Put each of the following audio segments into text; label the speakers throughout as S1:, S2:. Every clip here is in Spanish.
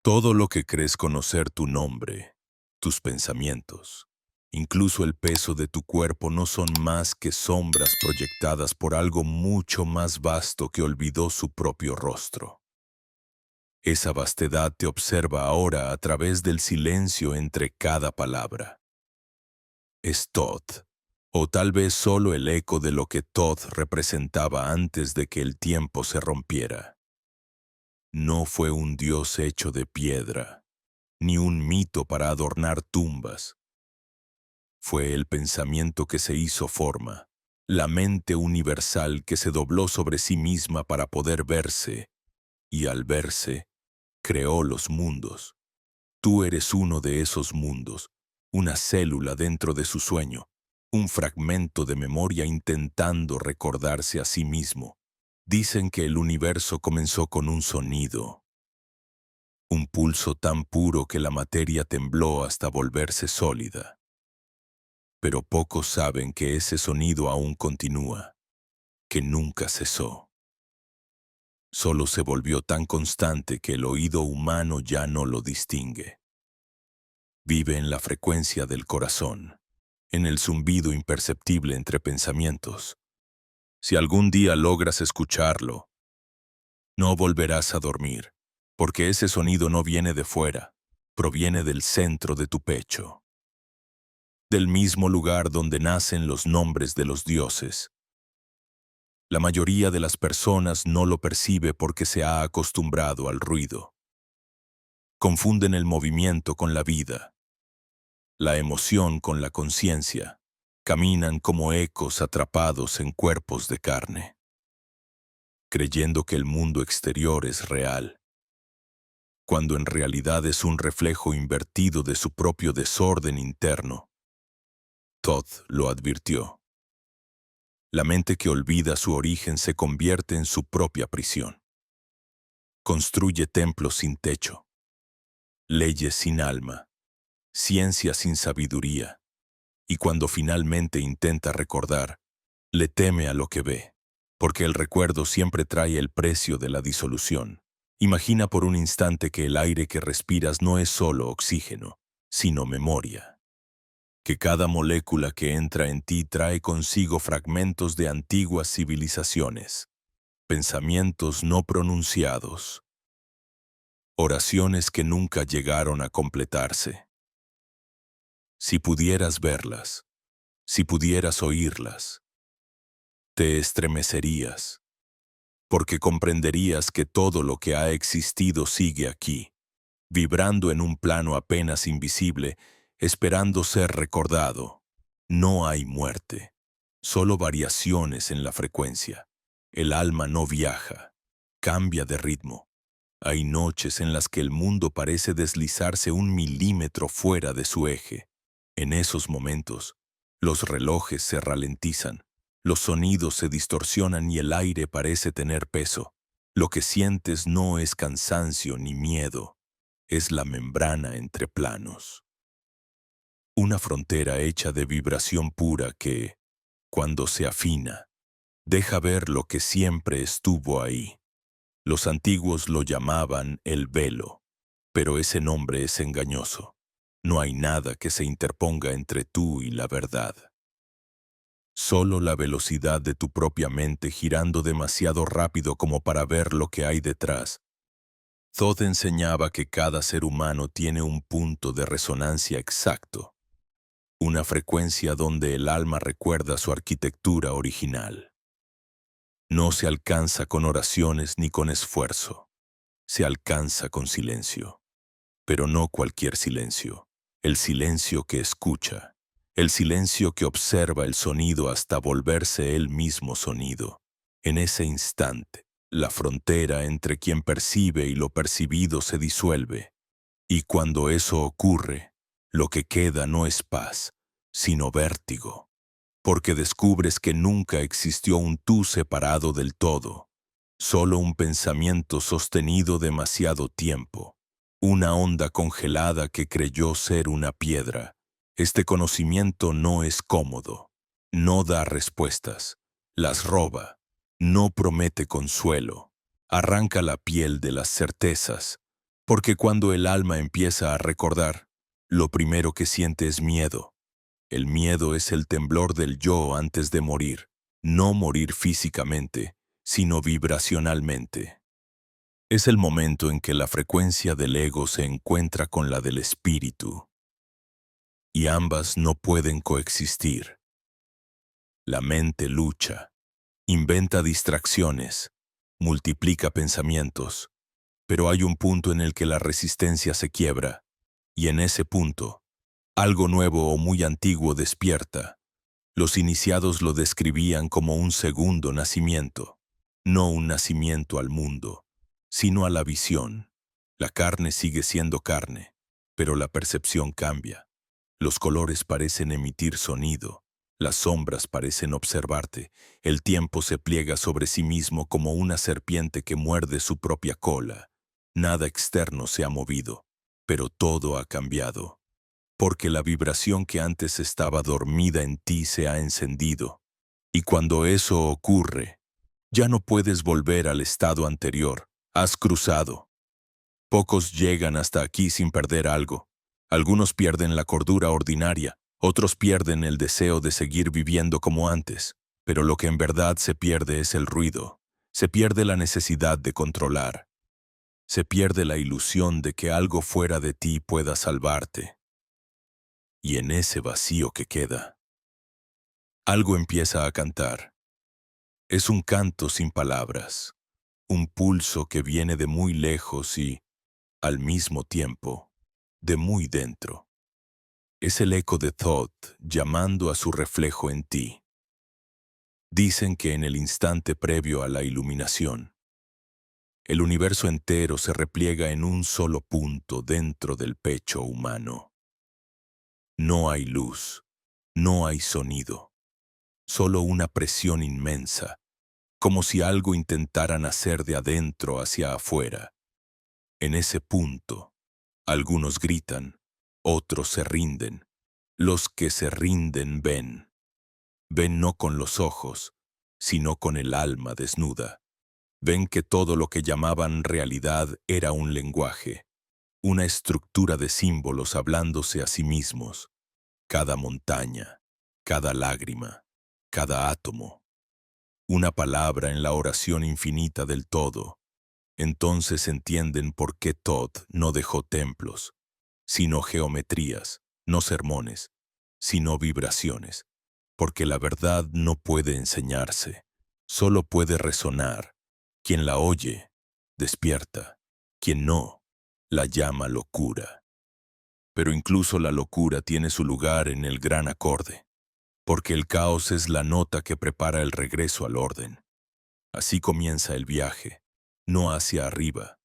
S1: Todo lo que crees conocer tu nombre, tus pensamientos, incluso el peso de tu cuerpo no son más que sombras proyectadas por algo mucho más vasto que olvidó su propio rostro. Esa vastedad te observa ahora a través del silencio entre cada palabra. Es Thoth, o tal vez solo el eco de lo que Thoth representaba antes de que el tiempo se rompiera. No fue un dios hecho de piedra, ni un mito para adornar tumbas. Fue el pensamiento que se hizo forma, la mente universal que se dobló sobre sí misma para poder verse, y al verse, creó los mundos. Tú eres uno de esos mundos, una célula dentro de su sueño, un fragmento de memoria intentando recordarse a sí mismo. Dicen que el universo comenzó con un sonido, un pulso tan puro que la materia tembló hasta volverse sólida. Pero pocos saben que ese sonido aún continúa, que nunca cesó. Solo se volvió tan constante que el oído humano ya no lo distingue. Vive en la frecuencia del corazón, en el zumbido imperceptible entre pensamientos. Si algún día logras escucharlo, no volverás a dormir, porque ese sonido no viene de fuera, proviene del centro de tu pecho, del mismo lugar donde nacen los nombres de los dioses. La mayoría de las personas no lo percibe porque se ha acostumbrado al ruido. Confunden el movimiento con la vida, la emoción con la conciencia. Caminan como ecos atrapados en cuerpos de carne, creyendo que el mundo exterior es real, cuando en realidad es un reflejo invertido de su propio desorden interno. Thoth lo advirtió. La mente que olvida su origen se convierte en su propia prisión. Construye templos sin techo, leyes sin alma, ciencia sin sabiduría, y cuando finalmente intenta recordar, le teme a lo que ve, porque el recuerdo siempre trae el precio de la disolución. Imagina por un instante que el aire que respiras no es solo oxígeno, sino memoria. Que cada molécula que entra en ti trae consigo fragmentos de antiguas civilizaciones, pensamientos no pronunciados, oraciones que nunca llegaron a completarse. Si pudieras verlas, si pudieras oírlas, te estremecerías, porque comprenderías que todo lo que ha existido sigue aquí, vibrando en un plano apenas invisible, esperando ser recordado. No hay muerte, solo variaciones en la frecuencia. El alma no viaja, cambia de ritmo. Hay noches en las que el mundo parece deslizarse 1 milímetro fuera de su eje. En esos momentos, los relojes se ralentizan, los sonidos se distorsionan y el aire parece tener peso. Lo que sientes no es cansancio ni miedo, es la membrana entre planos. Una frontera hecha de vibración pura que, cuando se afina, deja ver lo que siempre estuvo ahí. Los antiguos lo llamaban el velo, pero ese nombre es engañoso. No hay nada que se interponga entre tú y la verdad. Solo la velocidad de tu propia mente girando demasiado rápido como para ver lo que hay detrás. Thoth enseñaba que cada ser humano tiene un punto de resonancia exacto, una frecuencia donde el alma recuerda su arquitectura original. No se alcanza con oraciones ni con esfuerzo, se alcanza con silencio, pero no cualquier silencio, el silencio que escucha, el silencio que observa el sonido hasta volverse él mismo sonido. En ese instante, la frontera entre quien percibe y lo percibido se disuelve, y cuando eso ocurre, lo que queda no es paz, sino vértigo, porque descubres que nunca existió un tú separado del todo, solo un pensamiento sostenido demasiado tiempo, una onda congelada que creyó ser una piedra. Este conocimiento no es cómodo, no da respuestas, las roba, no promete consuelo, arranca la piel de las certezas, Porque cuando el alma empieza a recordar, lo primero que siente es miedo. El miedo es el temblor del yo antes de morir, no morir físicamente, sino vibracionalmente. Es el momento en que la frecuencia del ego se encuentra con la del espíritu, y ambas no pueden coexistir. La mente lucha, inventa distracciones, multiplica pensamientos, pero hay un punto en el que la resistencia se quiebra, y en ese punto, algo nuevo o muy antiguo despierta. Los iniciados lo describían como un segundo nacimiento, no un nacimiento al mundo, sino a la visión. La carne sigue siendo carne, pero la percepción cambia. Los colores parecen emitir sonido, las sombras parecen observarte, el tiempo se pliega sobre sí mismo como una serpiente que muerde su propia cola. Nada externo se ha movido, pero todo ha cambiado. Porque la vibración que antes estaba dormida en ti se ha encendido. Y cuando eso ocurre, ya no puedes volver al estado anterior. Has cruzado. Pocos llegan hasta aquí sin perder algo. Algunos pierden la cordura ordinaria, otros pierden el deseo de seguir viviendo como antes. Pero lo que en verdad se pierde es el ruido. Se pierde la necesidad de controlar. Se pierde la ilusión de que algo fuera de ti pueda salvarte. Y en ese vacío que queda, algo empieza a cantar. Es un canto sin palabras, un pulso que viene de muy lejos y, al mismo tiempo, de muy dentro. Es el eco de Thoth llamando a su reflejo en ti. Dicen que en el instante previo a la iluminación, el universo entero se repliega en un solo punto dentro del pecho humano. No hay luz, no hay sonido. Solo una presión inmensa, como si algo intentara nacer de adentro hacia afuera. En ese punto, algunos gritan, otros se rinden. Los que se rinden ven. Ven no con los ojos, sino con el alma desnuda. Ven que todo lo que llamaban realidad era un lenguaje, una estructura de símbolos hablándose a sí mismos. Cada montaña, cada lágrima, cada átomo, una palabra en la oración infinita del todo. Entonces entienden por qué Thoth no dejó templos, sino geometrías, no sermones, sino vibraciones, porque la verdad no puede enseñarse, solo puede resonar. Quien la oye, despierta, quien no, la llama locura. Pero incluso la locura tiene su lugar en el gran acorde, porque el caos es la nota que prepara el regreso al orden. Así comienza el viaje, no hacia arriba,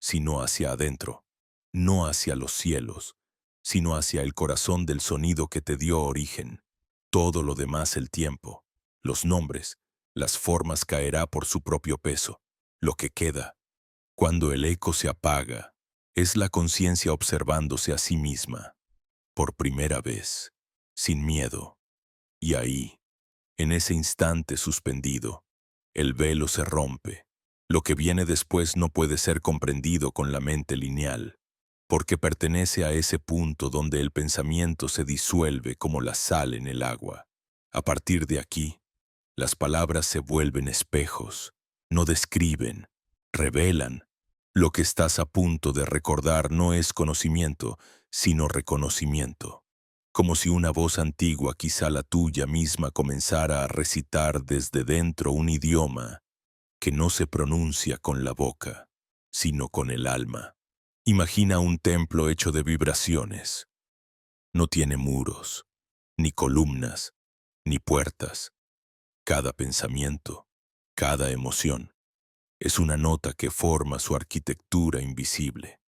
S1: sino hacia adentro, no hacia los cielos, sino hacia el corazón del sonido que te dio origen. Todo lo demás, el tiempo, los nombres, las formas caerá por su propio peso. Lo que queda, cuando el eco se apaga, es la conciencia observándose a sí misma, por primera vez, sin miedo. Y ahí, en ese instante suspendido, el velo se rompe. Lo que viene después no puede ser comprendido con la mente lineal, porque pertenece a ese punto donde el pensamiento se disuelve como la sal en el agua. A partir de aquí, las palabras se vuelven espejos, no describen, revelan. Lo que estás a punto de recordar no es conocimiento, sino reconocimiento. Como si una voz antigua, quizá la tuya misma, comenzara a recitar desde dentro un idioma que no se pronuncia con la boca, sino con el alma. Imagina un templo hecho de vibraciones. No tiene muros, ni columnas, ni puertas. Cada pensamiento, cada emoción, es una nota que forma su arquitectura invisible.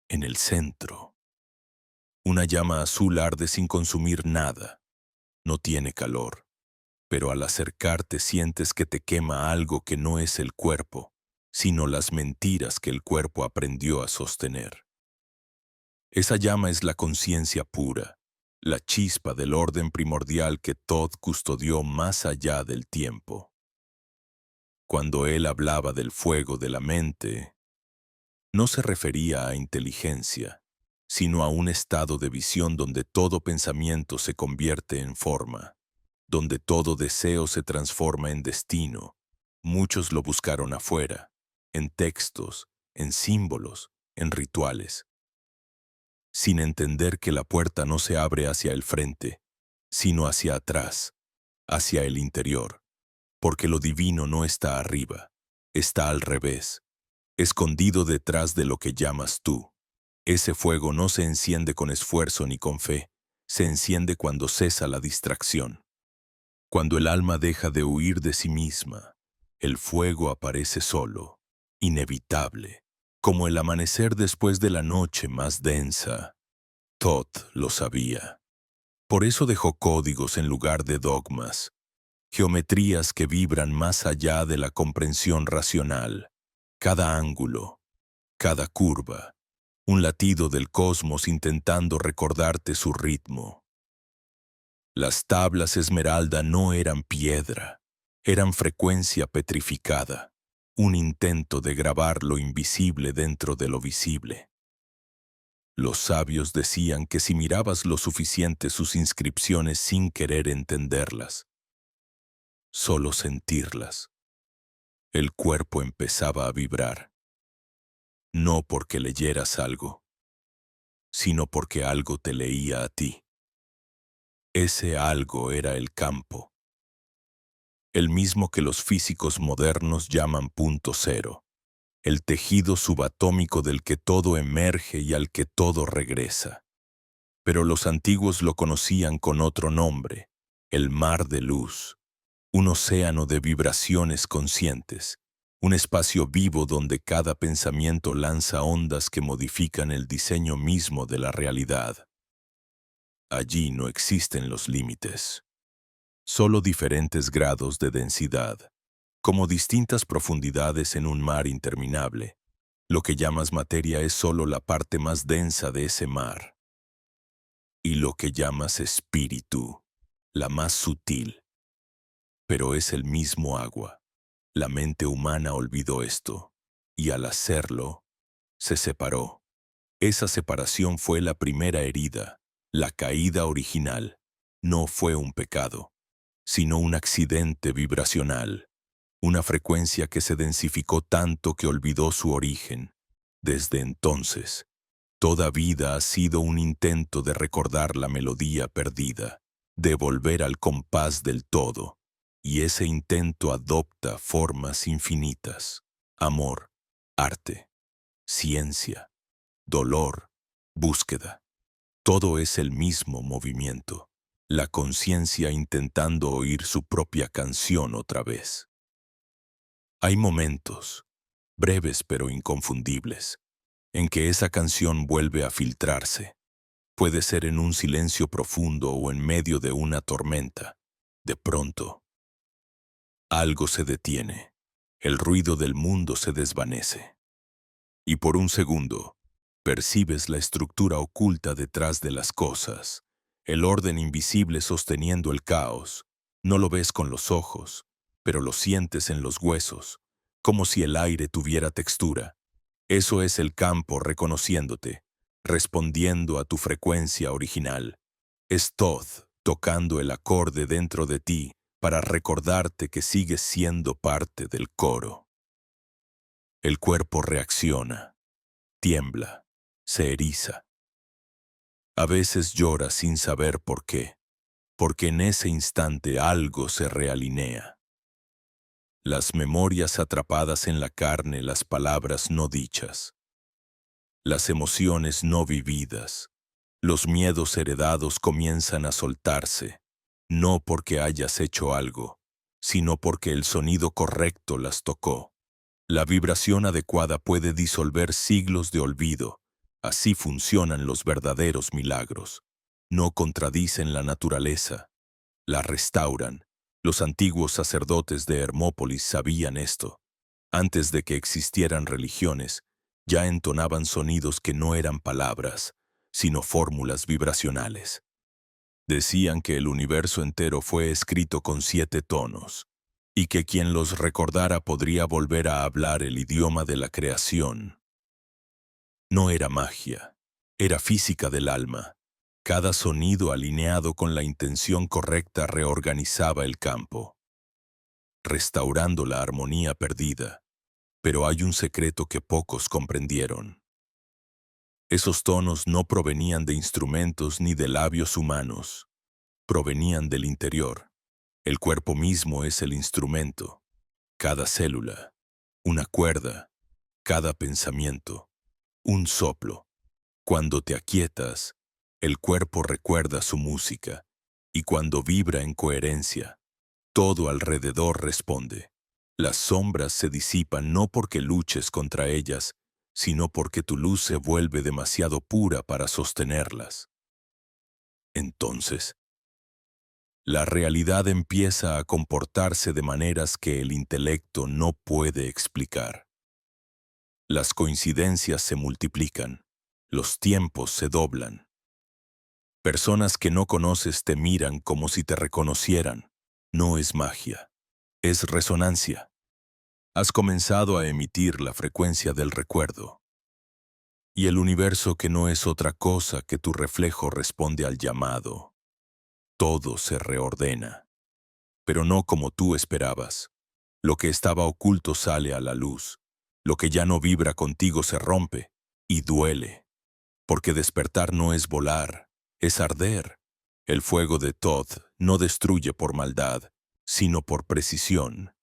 S1: En el centro, una llama azul arde sin consumir nada. No tiene calor, pero al acercarte sientes que te quema algo que no es el cuerpo, sino las mentiras que el cuerpo aprendió a sostener. Esa llama es la conciencia pura, la chispa del orden primordial que Thoth custodió más allá del tiempo. Cuando él hablaba del fuego de la mente, no se refería a inteligencia, sino a un estado de visión donde todo pensamiento se convierte en forma, donde todo deseo se transforma en destino. Muchos lo buscaron afuera, en textos, en símbolos, en rituales, sin entender que la puerta no se abre hacia el frente, sino hacia atrás, hacia el interior, porque lo divino no está arriba, está al revés, escondido detrás de lo que llamas tú. Ese fuego no se enciende con esfuerzo ni con fe, se enciende cuando cesa la distracción. Cuando el alma deja de huir de sí misma, el fuego aparece solo, inevitable, como el amanecer después de la noche más densa. Thoth lo sabía. Por eso dejó códigos en lugar de dogmas, geometrías que vibran más allá de la comprensión racional. Cada ángulo, cada curva, un latido del cosmos intentando recordarte su ritmo. Las tablas esmeralda no eran piedra, eran frecuencia petrificada, un intento de grabar lo invisible dentro de lo visible. Los sabios decían que si mirabas lo suficiente sus inscripciones sin querer entenderlas, solo sentirlas, el cuerpo empezaba a vibrar, no porque leyeras algo, sino porque algo te leía a ti. Ese algo era el campo, el mismo que los físicos modernos llaman punto cero, el tejido subatómico del que todo emerge y al que todo regresa. Pero los antiguos lo conocían con otro nombre, el mar de luz, un océano de vibraciones conscientes, un espacio vivo donde cada pensamiento lanza ondas que modifican el diseño mismo de la realidad. Allí no existen los límites, solo diferentes grados de densidad, como distintas profundidades en un mar interminable. Lo que llamas materia es solo la parte más densa de ese mar. Y lo que llamas espíritu, la más sutil. Pero es el mismo agua. La mente humana olvidó esto, y al hacerlo, se separó. Esa separación fue la primera herida, la caída original. No fue un pecado, sino un accidente vibracional, una frecuencia que se densificó tanto que olvidó su origen. Desde entonces, toda vida ha sido un intento de recordar la melodía perdida, de volver al compás del todo, y ese intento adopta formas infinitas: amor, arte, ciencia, dolor, búsqueda. Todo es el mismo movimiento, la conciencia intentando oír su propia canción otra vez. Hay momentos, breves pero inconfundibles, en que esa canción vuelve a filtrarse. Puede ser en un silencio profundo o en medio de una tormenta. De pronto, algo se detiene, el ruido del mundo se desvanece. Y por un segundo, percibes la estructura oculta detrás de las cosas, el orden invisible sosteniendo el caos. No lo ves con los ojos, pero lo sientes en los huesos, como si el aire tuviera textura. Eso es el campo reconociéndote, respondiendo a tu frecuencia original. Es Thoth tocando el acorde dentro de ti para recordarte que sigues siendo parte del coro. El cuerpo reacciona, tiembla, se eriza. A veces llora sin saber por qué, porque en ese instante algo se realinea. Las memorias atrapadas en la carne, las palabras no dichas, las emociones no vividas, los miedos heredados comienzan a soltarse, no porque hayas hecho algo, sino porque el sonido correcto las tocó. La vibración adecuada puede disolver siglos de olvido. Así funcionan los verdaderos milagros. No contradicen la naturaleza, la restauran. Los antiguos sacerdotes de Hermópolis sabían esto. Antes de que existieran religiones, ya entonaban sonidos que no eran palabras, sino fórmulas vibracionales. Decían que el universo entero fue escrito con 7 tonos, y que quien los recordara podría volver a hablar el idioma de la creación. No era magia, era física del alma. Cada sonido alineado con la intención correcta reorganizaba el campo, restaurando la armonía perdida. Pero hay un secreto que pocos comprendieron. Esos tonos no provenían de instrumentos ni de labios humanos, provenían del interior. El cuerpo mismo es el instrumento. Cada célula, una cuerda, cada pensamiento, un soplo. Cuando te aquietas, el cuerpo recuerda su música, y cuando vibra en coherencia, todo alrededor responde. Las sombras se disipan no porque luches contra ellas, sino porque tu luz se vuelve demasiado pura para sostenerlas. Entonces, la realidad empieza a comportarse de maneras que el intelecto no puede explicar. Las coincidencias se multiplican, los tiempos se doblan. Personas que no conoces te miran como si te reconocieran. No es magia, es resonancia. Has comenzado a emitir la frecuencia del recuerdo. Y el universo, que no es otra cosa que tu reflejo, responde al llamado. Todo se reordena, pero no como tú esperabas. Lo que estaba oculto sale a la luz. Lo que ya no vibra contigo se rompe y duele. Porque despertar no es volar, es arder. El fuego de Thoth no destruye por maldad, sino por precisión.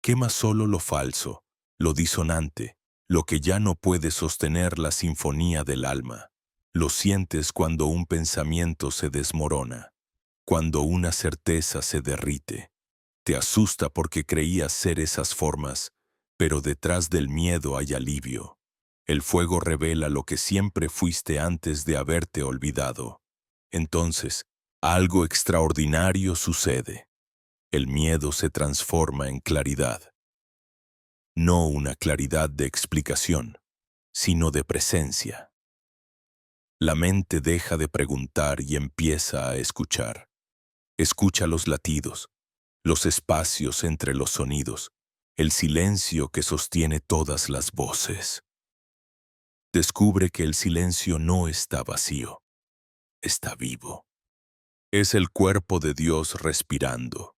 S1: Quema solo lo falso, lo disonante, lo que ya no puede sostener la sinfonía del alma. Lo sientes cuando un pensamiento se desmorona, cuando una certeza se derrite. Te asusta porque creías ser esas formas, pero detrás del miedo hay alivio. El fuego revela lo que siempre fuiste antes de haberte olvidado. Entonces, algo extraordinario sucede. El miedo se transforma en claridad. No una claridad de explicación, sino de presencia. La mente deja de preguntar y empieza a escuchar. Escucha los latidos, los espacios entre los sonidos, el silencio que sostiene todas las voces. Descubre que el silencio no está vacío, está vivo. Es el cuerpo de Dios respirando.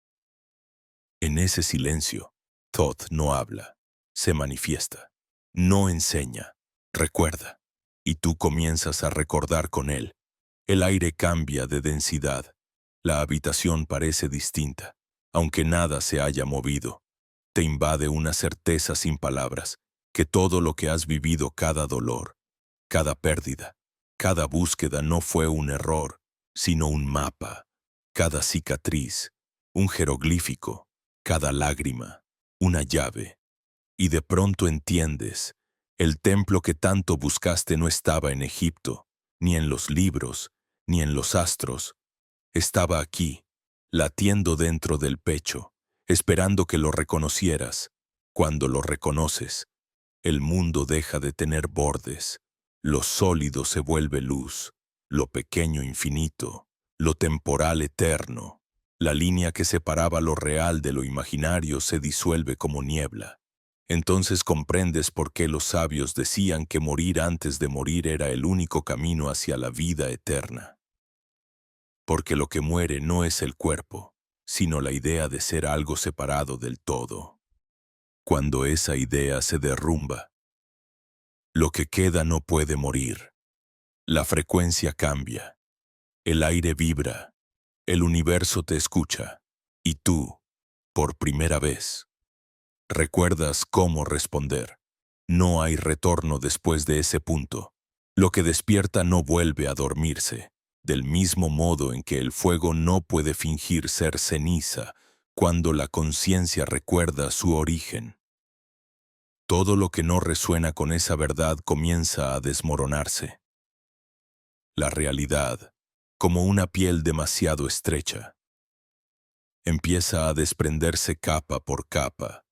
S1: En ese silencio, Thoth no habla, se manifiesta, no enseña, recuerda. Y tú comienzas a recordar con él. El aire cambia de densidad. La habitación parece distinta, aunque nada se haya movido. Te invade una certeza sin palabras, que todo lo que has vivido, cada dolor, cada pérdida, cada búsqueda, no fue un error, sino un mapa. Cada cicatriz, un jeroglífico, cada lágrima, una llave. Y de pronto entiendes, el templo que tanto buscaste no estaba en Egipto, ni en los libros, ni en los astros. Estaba aquí, latiendo dentro del pecho, esperando que lo reconocieras. Cuando lo reconoces, el mundo deja de tener bordes. Lo sólido se vuelve luz, lo pequeño infinito, lo temporal eterno. La línea que separaba lo real de lo imaginario se disuelve como niebla. Entonces comprendes por qué los sabios decían que morir antes de morir era el único camino hacia la vida eterna. Porque lo que muere no es el cuerpo, sino la idea de ser algo separado del todo. Cuando esa idea se derrumba, lo que queda no puede morir. La frecuencia cambia, el aire vibra, el universo te escucha, y tú, por primera vez, recuerdas cómo responder. No hay retorno después de ese punto. Lo que despierta no vuelve a dormirse, del mismo modo en que el fuego no puede fingir ser ceniza cuando la conciencia recuerda su origen. Todo lo que no resuena con esa verdad comienza a desmoronarse. La realidad, como una piel demasiado estrecha, empieza a desprenderse capa por capa.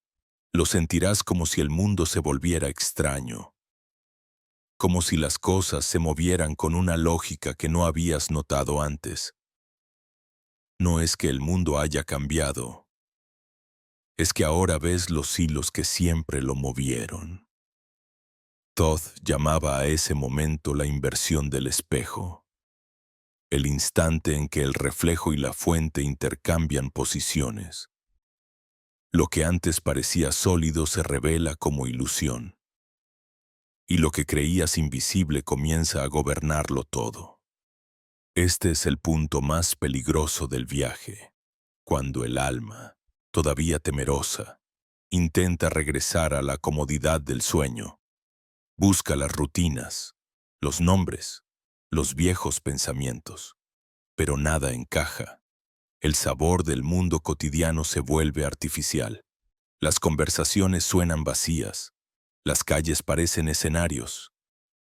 S1: Lo sentirás como si el mundo se volviera extraño, como si las cosas se movieran con una lógica que no habías notado antes. No es que el mundo haya cambiado, es que ahora ves los hilos que siempre lo movieron. Thoth llamaba a ese momento la inversión del espejo, el instante en que el reflejo y la fuente intercambian posiciones. Lo que antes parecía sólido se revela como ilusión, y lo que creías invisible comienza a gobernarlo todo. Este es el punto más peligroso del viaje, cuando el alma, todavía temerosa, intenta regresar a la comodidad del sueño. Busca las rutinas, los nombres, los viejos pensamientos, pero nada encaja. El sabor del mundo cotidiano se vuelve artificial. Las conversaciones suenan vacías. Las calles parecen escenarios.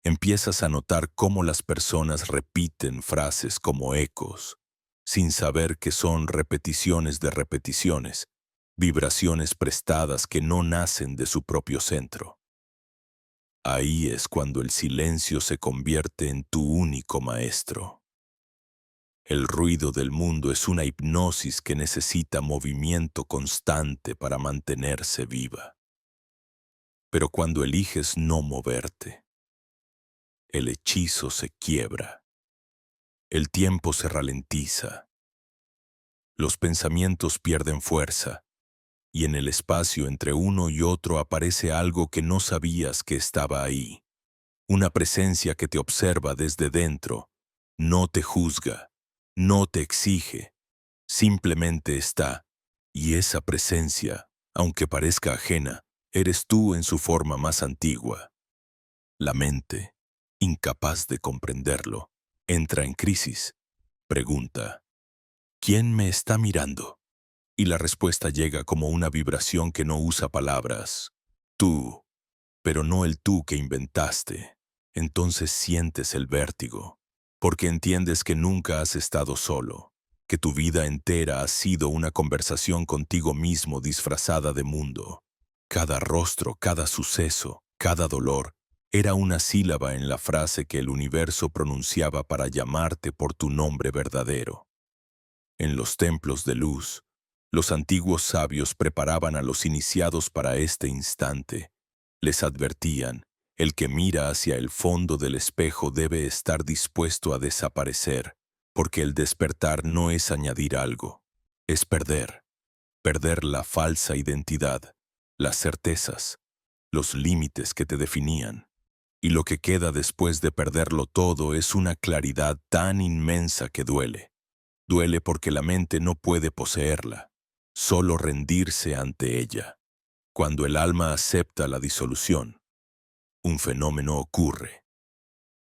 S1: Empiezas a notar cómo las personas repiten frases como ecos, sin saber que son repeticiones de repeticiones, vibraciones prestadas que no nacen de su propio centro. Ahí es cuando el silencio se convierte en tu único maestro. El ruido del mundo es una hipnosis que necesita movimiento constante para mantenerse viva. Pero cuando eliges no moverte, el hechizo se quiebra. El tiempo se ralentiza. Los pensamientos pierden fuerza, y en el espacio entre uno y otro aparece algo que no sabías que estaba ahí. Una presencia que te observa desde dentro, no te juzga, no te exige, simplemente está. Y esa presencia, aunque parezca ajena, eres tú en su forma más antigua. La mente, incapaz de comprenderlo, entra en crisis. Pregunta, ¿quién me está mirando? Y la respuesta llega como una vibración que no usa palabras. Tú, pero no el tú que inventaste. Entonces sientes el vértigo, porque entiendes que nunca has estado solo, que tu vida entera ha sido una conversación contigo mismo disfrazada de mundo. Cada rostro, cada suceso, cada dolor, era una sílaba en la frase que el universo pronunciaba para llamarte por tu nombre verdadero. En los templos de luz, los antiguos sabios preparaban a los iniciados para este instante. Les advertían, el que mira hacia el fondo del espejo debe estar dispuesto a desaparecer, porque el despertar no es añadir algo, es perder la falsa identidad, las certezas, los límites que te definían. Y lo que queda después de perderlo todo es una claridad tan inmensa que duele. Duele porque la mente no puede poseerla, solo rendirse ante ella. Cuando el alma acepta la disolución, un fenómeno ocurre.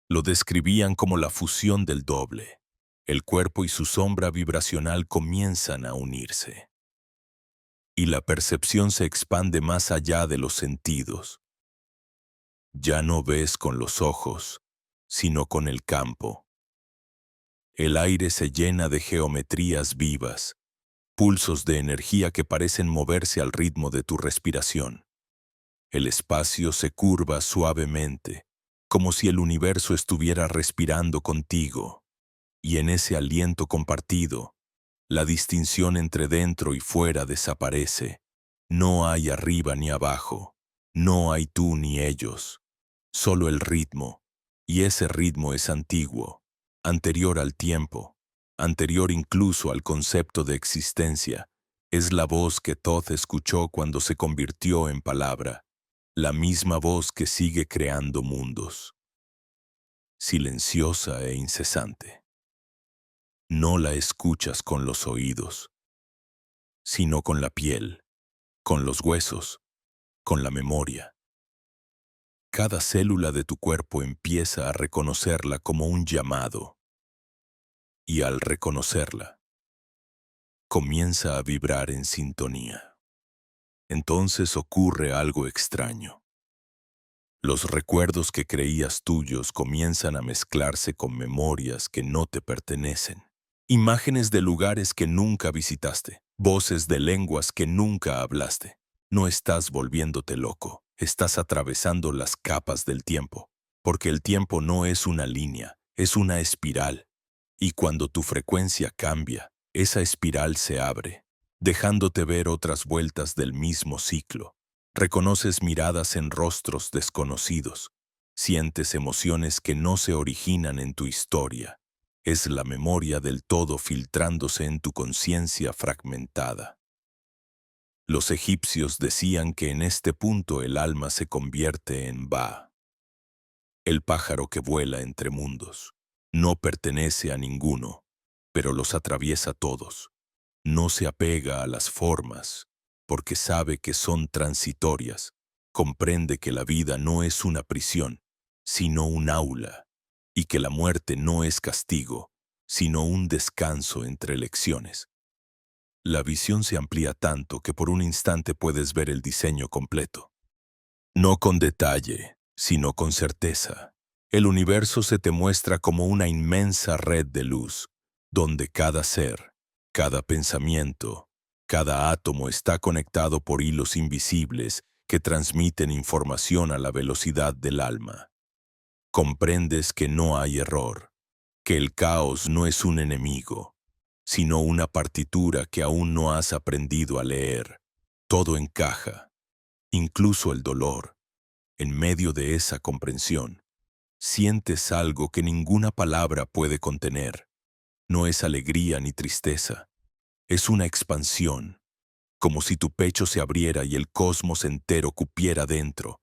S1: Lo describían como la fusión del doble. El cuerpo y su sombra vibracional comienzan a unirse. Y la percepción se expande más allá de los sentidos. Ya no ves con los ojos, sino con el campo. El aire se llena de geometrías vivas, pulsos de energía que parecen moverse al ritmo de tu respiración. El espacio se curva suavemente, como si el universo estuviera respirando contigo. Y en ese aliento compartido, la distinción entre dentro y fuera desaparece. No hay arriba ni abajo, no hay tú ni ellos, solo el ritmo. Y ese ritmo es antiguo, anterior al tiempo, anterior incluso al concepto de existencia. Es la voz que Thoth escuchó cuando se convirtió en palabra, la misma voz que sigue creando mundos, silenciosa e incesante. No la escuchas con los oídos, sino con la piel, con los huesos, con la memoria. Cada célula de tu cuerpo empieza a reconocerla como un llamado, y al reconocerla, comienza a vibrar en sintonía. Entonces ocurre algo extraño. Los recuerdos que creías tuyos comienzan a mezclarse con memorias que no te pertenecen. Imágenes de lugares que nunca visitaste, voces de lenguas que nunca hablaste. No estás volviéndote loco, estás atravesando las capas del tiempo, porque el tiempo no es una línea, es una espiral. Y cuando tu frecuencia cambia, esa espiral se abre, dejándote ver otras vueltas del mismo ciclo. Reconoces miradas en rostros desconocidos, Sientes emociones que no se originan en tu historia. Es la memoria del todo filtrándose en tu conciencia fragmentada. Los egipcios decían que en este punto el alma se convierte en Ba, el pájaro que vuela entre mundos. No pertenece a ninguno, pero los atraviesa todos. No se apega a las formas, porque sabe que son transitorias. Comprende que la vida no es una prisión, sino un aula, y que la muerte no es castigo, sino un descanso entre lecciones. La visión se amplía tanto que por un instante puedes ver el diseño completo. No con detalle, sino con certeza. El universo se te muestra como una inmensa red de luz, donde cada ser, cada pensamiento, cada átomo está conectado por hilos invisibles que transmiten información a la velocidad del alma. Comprendes que no hay error, que el caos no es un enemigo, sino una partitura que aún no has aprendido a leer. Todo encaja, incluso el dolor. En medio de esa comprensión, sientes algo que ninguna palabra puede contener. No es alegría ni tristeza, es una expansión, como si tu pecho se abriera y el cosmos entero cupiera dentro.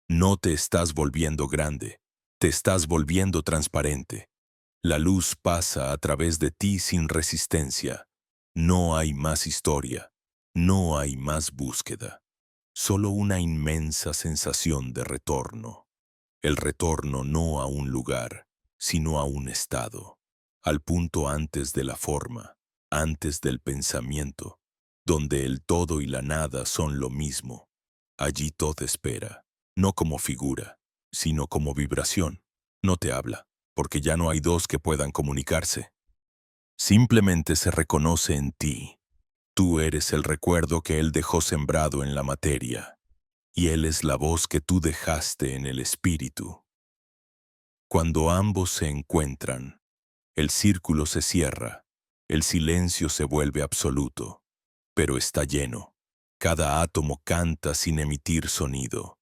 S1: No te estás volviendo grande, te estás volviendo transparente. La luz pasa a través de ti sin resistencia. No hay más historia, no hay más búsqueda, solo una inmensa sensación de retorno. El retorno no a un lugar, sino a un estado, al punto antes de la forma, antes del pensamiento, donde el todo y la nada son lo mismo. Allí todo espera, no como figura, sino como vibración. No te habla, porque ya no hay dos que puedan comunicarse. Simplemente se reconoce en ti. Tú eres el recuerdo que él dejó sembrado en la materia, y él es la voz que tú dejaste en el espíritu. Cuando ambos se encuentran, el círculo se cierra, el silencio se vuelve absoluto, pero está lleno. Cada átomo canta sin emitir sonido.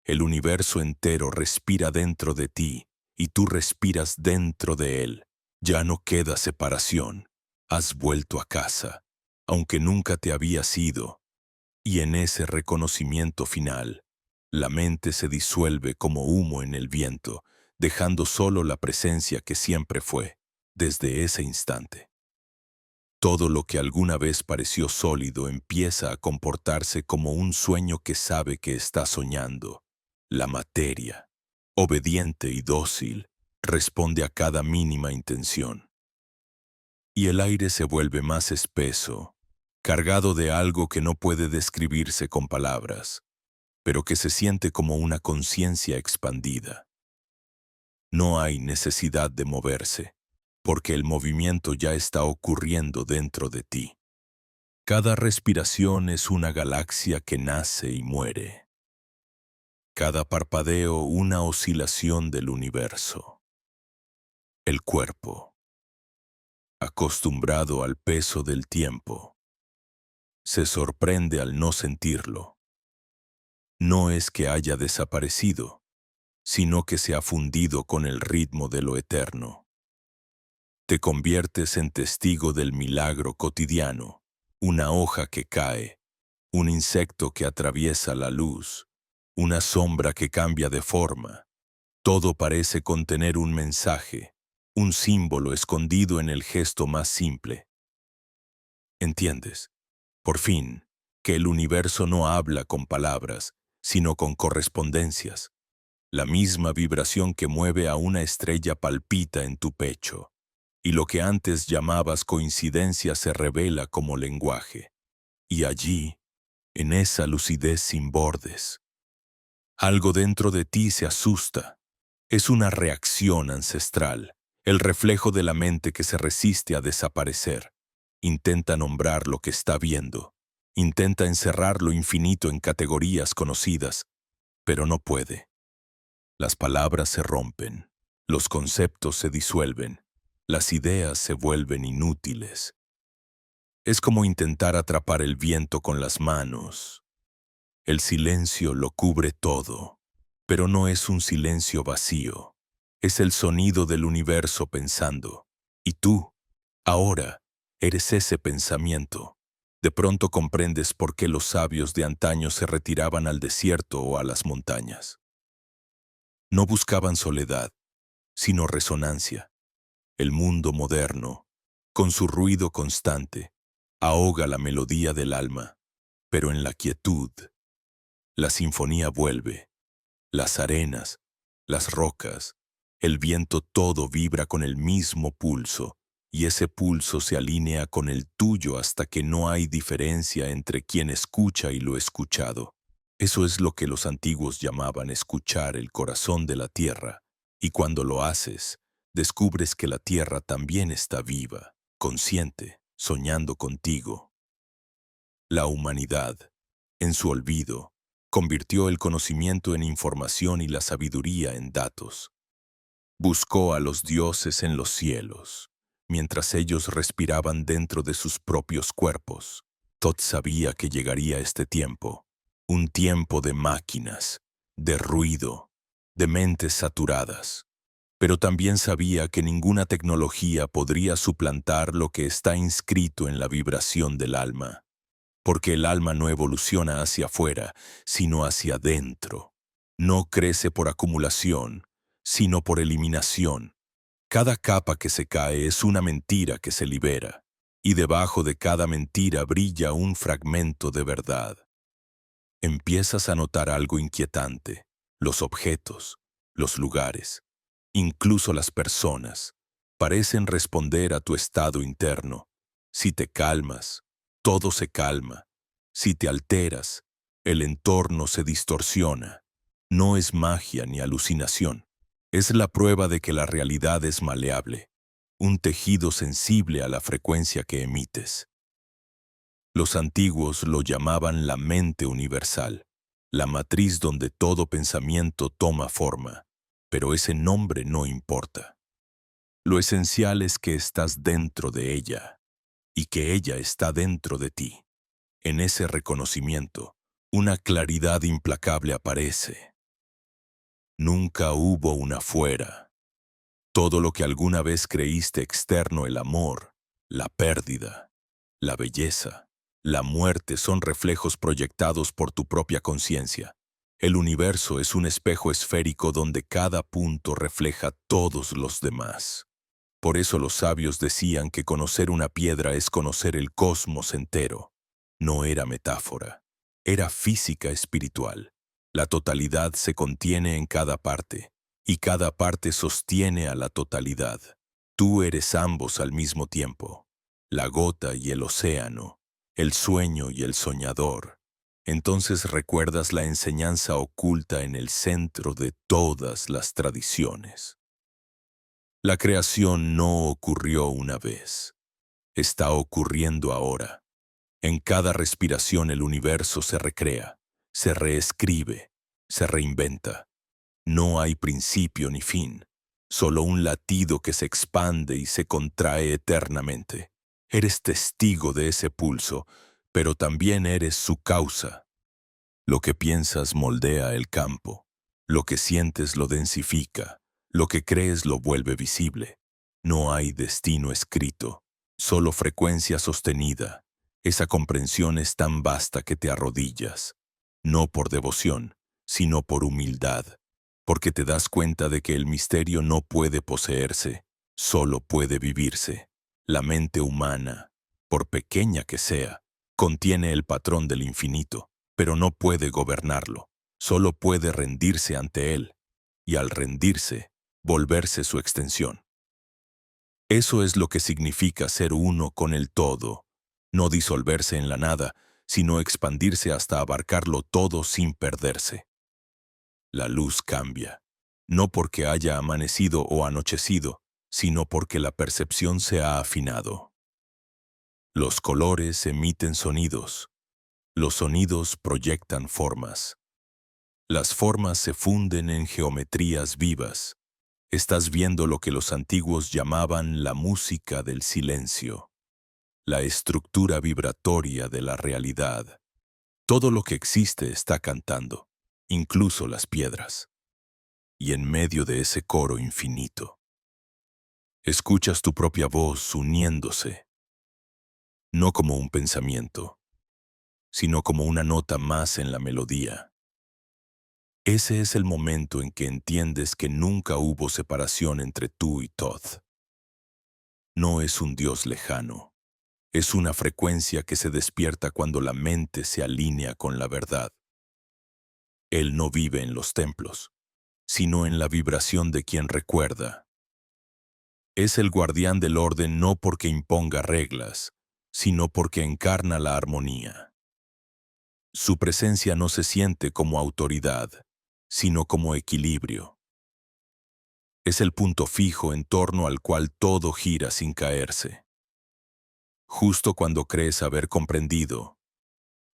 S1: El universo entero respira dentro de ti y tú respiras dentro de él. Ya no queda separación. Has vuelto a casa, aunque nunca te habías ido. Y en ese reconocimiento final, la mente se disuelve como humo en el viento, dejando solo la presencia que siempre fue, desde ese instante. Todo lo que alguna vez pareció sólido empieza a comportarse como un sueño que sabe que está soñando. La materia, obediente y dócil, responde a cada mínima intención. Y el aire se vuelve más espeso, cargado de algo que no puede describirse con palabras, pero que se siente como una conciencia expandida. No hay necesidad de moverse, porque el movimiento ya está ocurriendo dentro de ti. Cada respiración es una galaxia que nace y muere. Cada parpadeo una oscilación del universo. El cuerpo, acostumbrado al peso del tiempo, se sorprende al no sentirlo. No es que haya desaparecido, sino que se ha fundido con el ritmo de lo eterno. Te conviertes en testigo del milagro cotidiano, una hoja que cae, un insecto que atraviesa la luz, una sombra que cambia de forma. Todo parece contener un mensaje, un símbolo escondido en el gesto más simple. ¿Entiendes? Por fin, que el universo no habla con palabras, sino con correspondencias. La misma vibración que mueve a una estrella palpita en tu pecho, y lo que antes llamabas coincidencia se revela como lenguaje. Y allí, en esa lucidez sin bordes, algo dentro de ti se asusta. Es una reacción ancestral, el reflejo de la mente que se resiste a desaparecer. Intenta nombrar lo que está viendo. Intenta encerrar lo infinito en categorías conocidas, pero no puede. Las palabras se rompen, los conceptos se disuelven, las ideas se vuelven inútiles. Es como intentar atrapar el viento con las manos. El silencio lo cubre todo. Pero no es un silencio vacío. Es el sonido del universo pensando. Y tú, ahora, eres ese pensamiento. De pronto comprendes por qué los sabios de antaño se retiraban al desierto o a las montañas. No buscaban soledad, sino resonancia. El mundo moderno, con su ruido constante, ahoga la melodía del alma, pero en la quietud, la sinfonía vuelve. Las arenas, las rocas, el viento, todo vibra con el mismo pulso, y ese pulso se alinea con el tuyo hasta que no hay diferencia entre quien escucha y lo escuchado. Eso es lo que los antiguos llamaban escuchar el corazón de la tierra, y cuando lo haces, descubres que la tierra también está viva, consciente, soñando contigo. La humanidad, en su olvido, convirtió el conocimiento en información y la sabiduría en datos. Buscó a los dioses en los cielos, mientras ellos respiraban dentro de sus propios cuerpos. Tot sabía que llegaría este tiempo, un tiempo de máquinas, de ruido, de mentes saturadas. Pero también sabía que ninguna tecnología podría suplantar lo que está inscrito en la vibración del alma. Porque el alma no evoluciona hacia afuera, sino hacia adentro. No crece por acumulación, sino por eliminación. Cada capa que se cae es una mentira que se libera, y debajo de cada mentira brilla un fragmento de verdad. Empiezas a notar algo inquietante: los objetos, los lugares, incluso las personas, parecen responder a tu estado interno. Si te calmas, todo se calma. Si te alteras, el entorno se distorsiona. No es magia ni alucinación. Es la prueba de que la realidad es maleable, un tejido sensible a la frecuencia que emites. Los antiguos lo llamaban la mente universal, la matriz donde todo pensamiento toma forma, pero ese nombre no importa. Lo esencial es que estás dentro de ella y que ella está dentro de ti. En ese reconocimiento, una claridad implacable aparece. Nunca hubo una fuera. Todo lo que alguna vez creíste externo, el amor, la pérdida, la belleza, la muerte, son reflejos proyectados por tu propia conciencia. El universo es un espejo esférico donde cada punto refleja todos los demás. Por eso los sabios decían que conocer una piedra es conocer el cosmos entero. No era metáfora, era física espiritual. La totalidad se contiene en cada parte, y cada parte sostiene a la totalidad. Tú eres ambos al mismo tiempo, la gota y el océano, el sueño y el soñador. Entonces recuerdas la enseñanza oculta en el centro de todas las tradiciones. La creación no ocurrió una vez, está ocurriendo ahora. En cada respiración el universo se recrea, se reescribe, se reinventa. No hay principio ni fin, solo un latido que se expande y se contrae eternamente. Eres testigo de ese pulso, pero también eres su causa. Lo que piensas moldea el campo, lo que sientes lo densifica, lo que crees lo vuelve visible. No hay destino escrito, solo frecuencia sostenida. Esa comprensión es tan vasta que te arrodillas, no por devoción, sino por humildad, porque te das cuenta de que el misterio no puede poseerse, solo puede vivirse. La mente humana, por pequeña que sea, contiene el patrón del infinito, pero no puede gobernarlo, solo puede rendirse ante él, y al rendirse, volverse su extensión. Eso es lo que significa ser uno con el todo, no disolverse en la nada, sino expandirse hasta abarcarlo todo sin perderse. La luz cambia, no porque haya amanecido o anochecido, sino porque la percepción se ha afinado. Los colores emiten sonidos, los sonidos proyectan formas. Las formas se funden en geometrías vivas. Estás viendo lo que los antiguos llamaban la música del silencio, la estructura vibratoria de la realidad. Todo lo que existe está cantando, incluso las piedras. Y en medio de ese coro infinito, escuchas tu propia voz uniéndose, no como un pensamiento, sino como una nota más en la melodía. Ese es el momento en que entiendes que nunca hubo separación entre tú y Thoth. No es un Dios lejano, es una frecuencia que se despierta cuando la mente se alinea con la verdad. Él no vive en los templos, sino en la vibración de quien recuerda. Es el guardián del orden no porque imponga reglas, sino porque encarna la armonía. Su presencia no se siente como autoridad, sino como equilibrio. Es el punto fijo en torno al cual todo gira sin caerse. Justo cuando crees haber comprendido,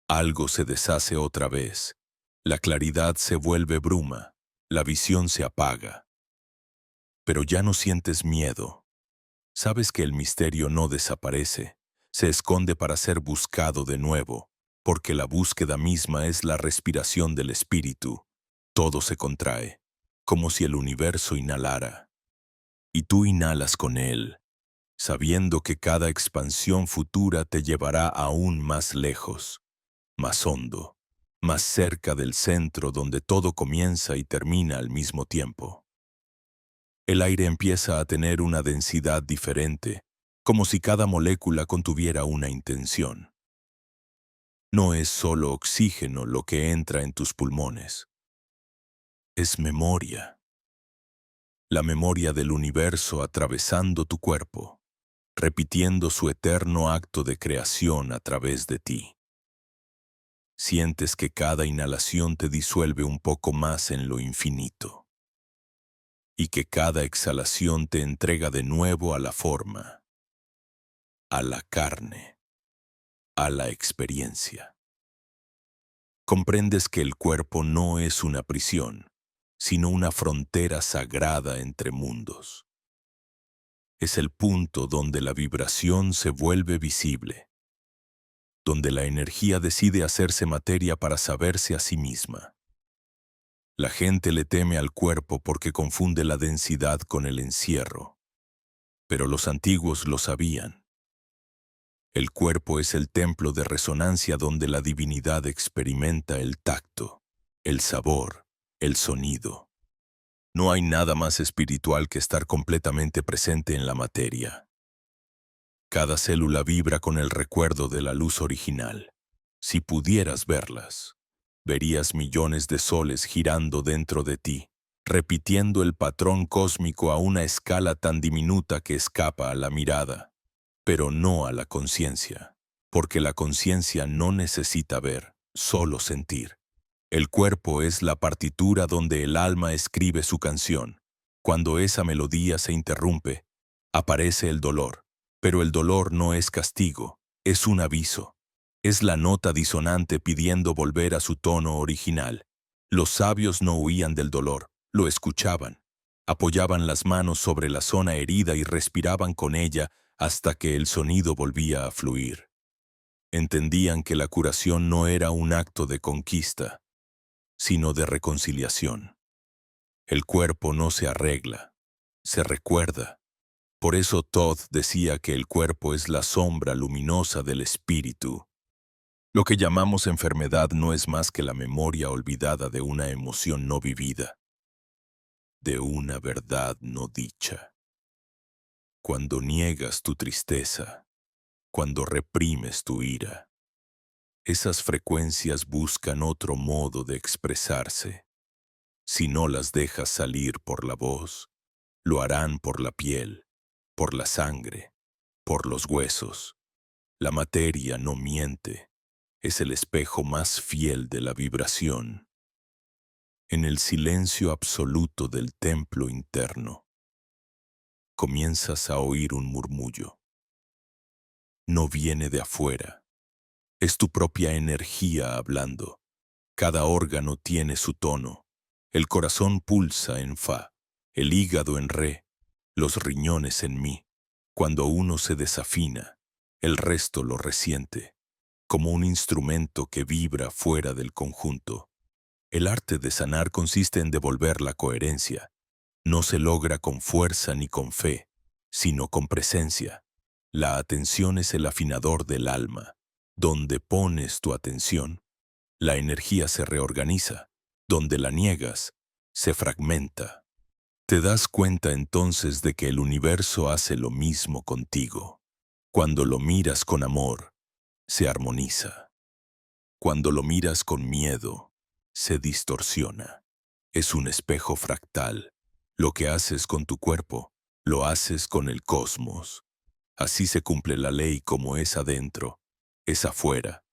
S1: algo se deshace otra vez. La claridad se vuelve bruma, la visión se apaga. Pero ya no sientes miedo. Sabes que el misterio no desaparece, se esconde para ser buscado de nuevo, porque la búsqueda misma es la respiración del espíritu. Todo se contrae, como si el universo inhalara. Y tú inhalas con él, sabiendo que cada expansión futura te llevará aún más lejos, más hondo, más cerca del centro donde todo comienza y termina al mismo tiempo. El aire empieza a tener una densidad diferente, como si cada molécula contuviera una intención. No es solo oxígeno lo que entra en tus pulmones. Es memoria. La memoria del universo atravesando tu cuerpo, repitiendo su eterno acto de creación a través de ti. Sientes que cada inhalación te disuelve un poco más en lo infinito, y que cada exhalación te entrega de nuevo a la forma, a la carne, a la experiencia. Comprendes que el cuerpo no es una prisión, sino una frontera sagrada entre mundos. Es el punto donde la vibración se vuelve visible, donde la energía decide hacerse materia para saberse a sí misma. La gente le teme al cuerpo porque confunde la densidad con el encierro, pero los antiguos lo sabían. El cuerpo es el templo de resonancia donde la divinidad experimenta el tacto, el sabor, el sonido. No hay nada más espiritual que estar completamente presente en la materia. Cada célula vibra con el recuerdo de la luz original. Si pudieras verlas, verías millones de soles girando dentro de ti, repitiendo el patrón cósmico a una escala tan diminuta que escapa a la mirada, pero no a la conciencia, porque la conciencia no necesita ver, solo sentir. El cuerpo es la partitura donde el alma escribe su canción. Cuando esa melodía se interrumpe, aparece el dolor. Pero el dolor no es castigo, es un aviso. Es la nota disonante pidiendo volver a su tono original. Los sabios no huían del dolor, lo escuchaban. Apoyaban las manos sobre la zona herida y respiraban con ella hasta que el sonido volvía a fluir. Entendían que la curación no era un acto de conquista, sino de reconciliación. El cuerpo no se arregla, se recuerda. Por eso Thoth decía que el cuerpo es la sombra luminosa del espíritu. Lo que llamamos enfermedad no es más que la memoria olvidada de una emoción no vivida, de una verdad no dicha. Cuando niegas tu tristeza, cuando reprimes tu ira, esas frecuencias buscan otro modo de expresarse. Si no las dejas salir por la voz, lo harán por la piel, por la sangre, por los huesos. La materia no miente, es el espejo más fiel de la vibración. En el silencio absoluto del templo interno, comienzas a oír un murmullo. No viene de afuera, es tu propia energía hablando. Cada órgano tiene su tono. El corazón pulsa en fa, el hígado en re, los riñones en mi. Cuando uno se desafina, el resto lo resiente, como un instrumento que vibra fuera del conjunto. El arte de sanar consiste en devolver la coherencia. No se logra con fuerza ni con fe, sino con presencia. La atención es el afinador del alma. Donde pones tu atención, la energía se reorganiza. Donde la niegas, se fragmenta. Te das cuenta entonces de que el universo hace lo mismo contigo. Cuando lo miras con amor, se armoniza. Cuando lo miras con miedo, se distorsiona. Es un espejo fractal. Lo que haces con tu cuerpo, lo haces con el cosmos. Así se cumple la ley como es adentro, es afuera.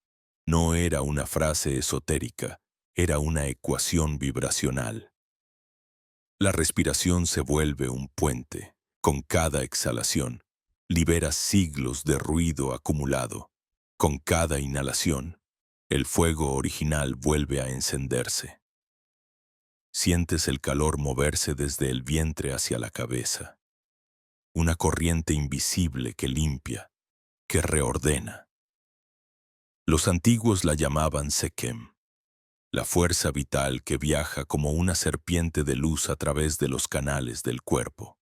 S1: No era una frase esotérica, era una ecuación vibracional. La respiración se vuelve un puente. Con cada exhalación, liberas siglos de ruido acumulado. Con cada inhalación, el fuego original vuelve a encenderse. Sientes el calor moverse desde el vientre hacia la cabeza. Una corriente invisible que limpia, que reordena. Los antiguos la llamaban Sekem, la fuerza vital que viaja como una serpiente de luz a través de los canales del cuerpo.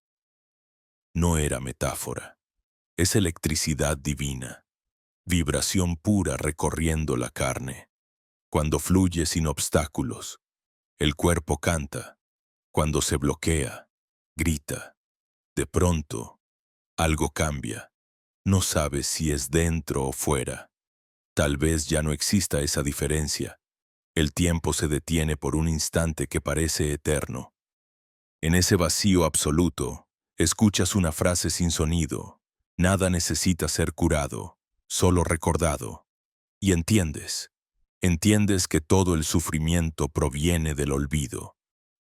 S1: No era metáfora, es electricidad divina, vibración pura recorriendo la carne. Cuando fluye sin obstáculos, el cuerpo canta. Cuando se bloquea, grita. De pronto, algo cambia. No sabes si es dentro o fuera. Tal vez ya no exista esa diferencia. El tiempo se detiene por un instante que parece eterno. En ese vacío absoluto, escuchas una frase sin sonido. Nada necesita ser curado, solo recordado. Y entiendes que todo el sufrimiento proviene del olvido,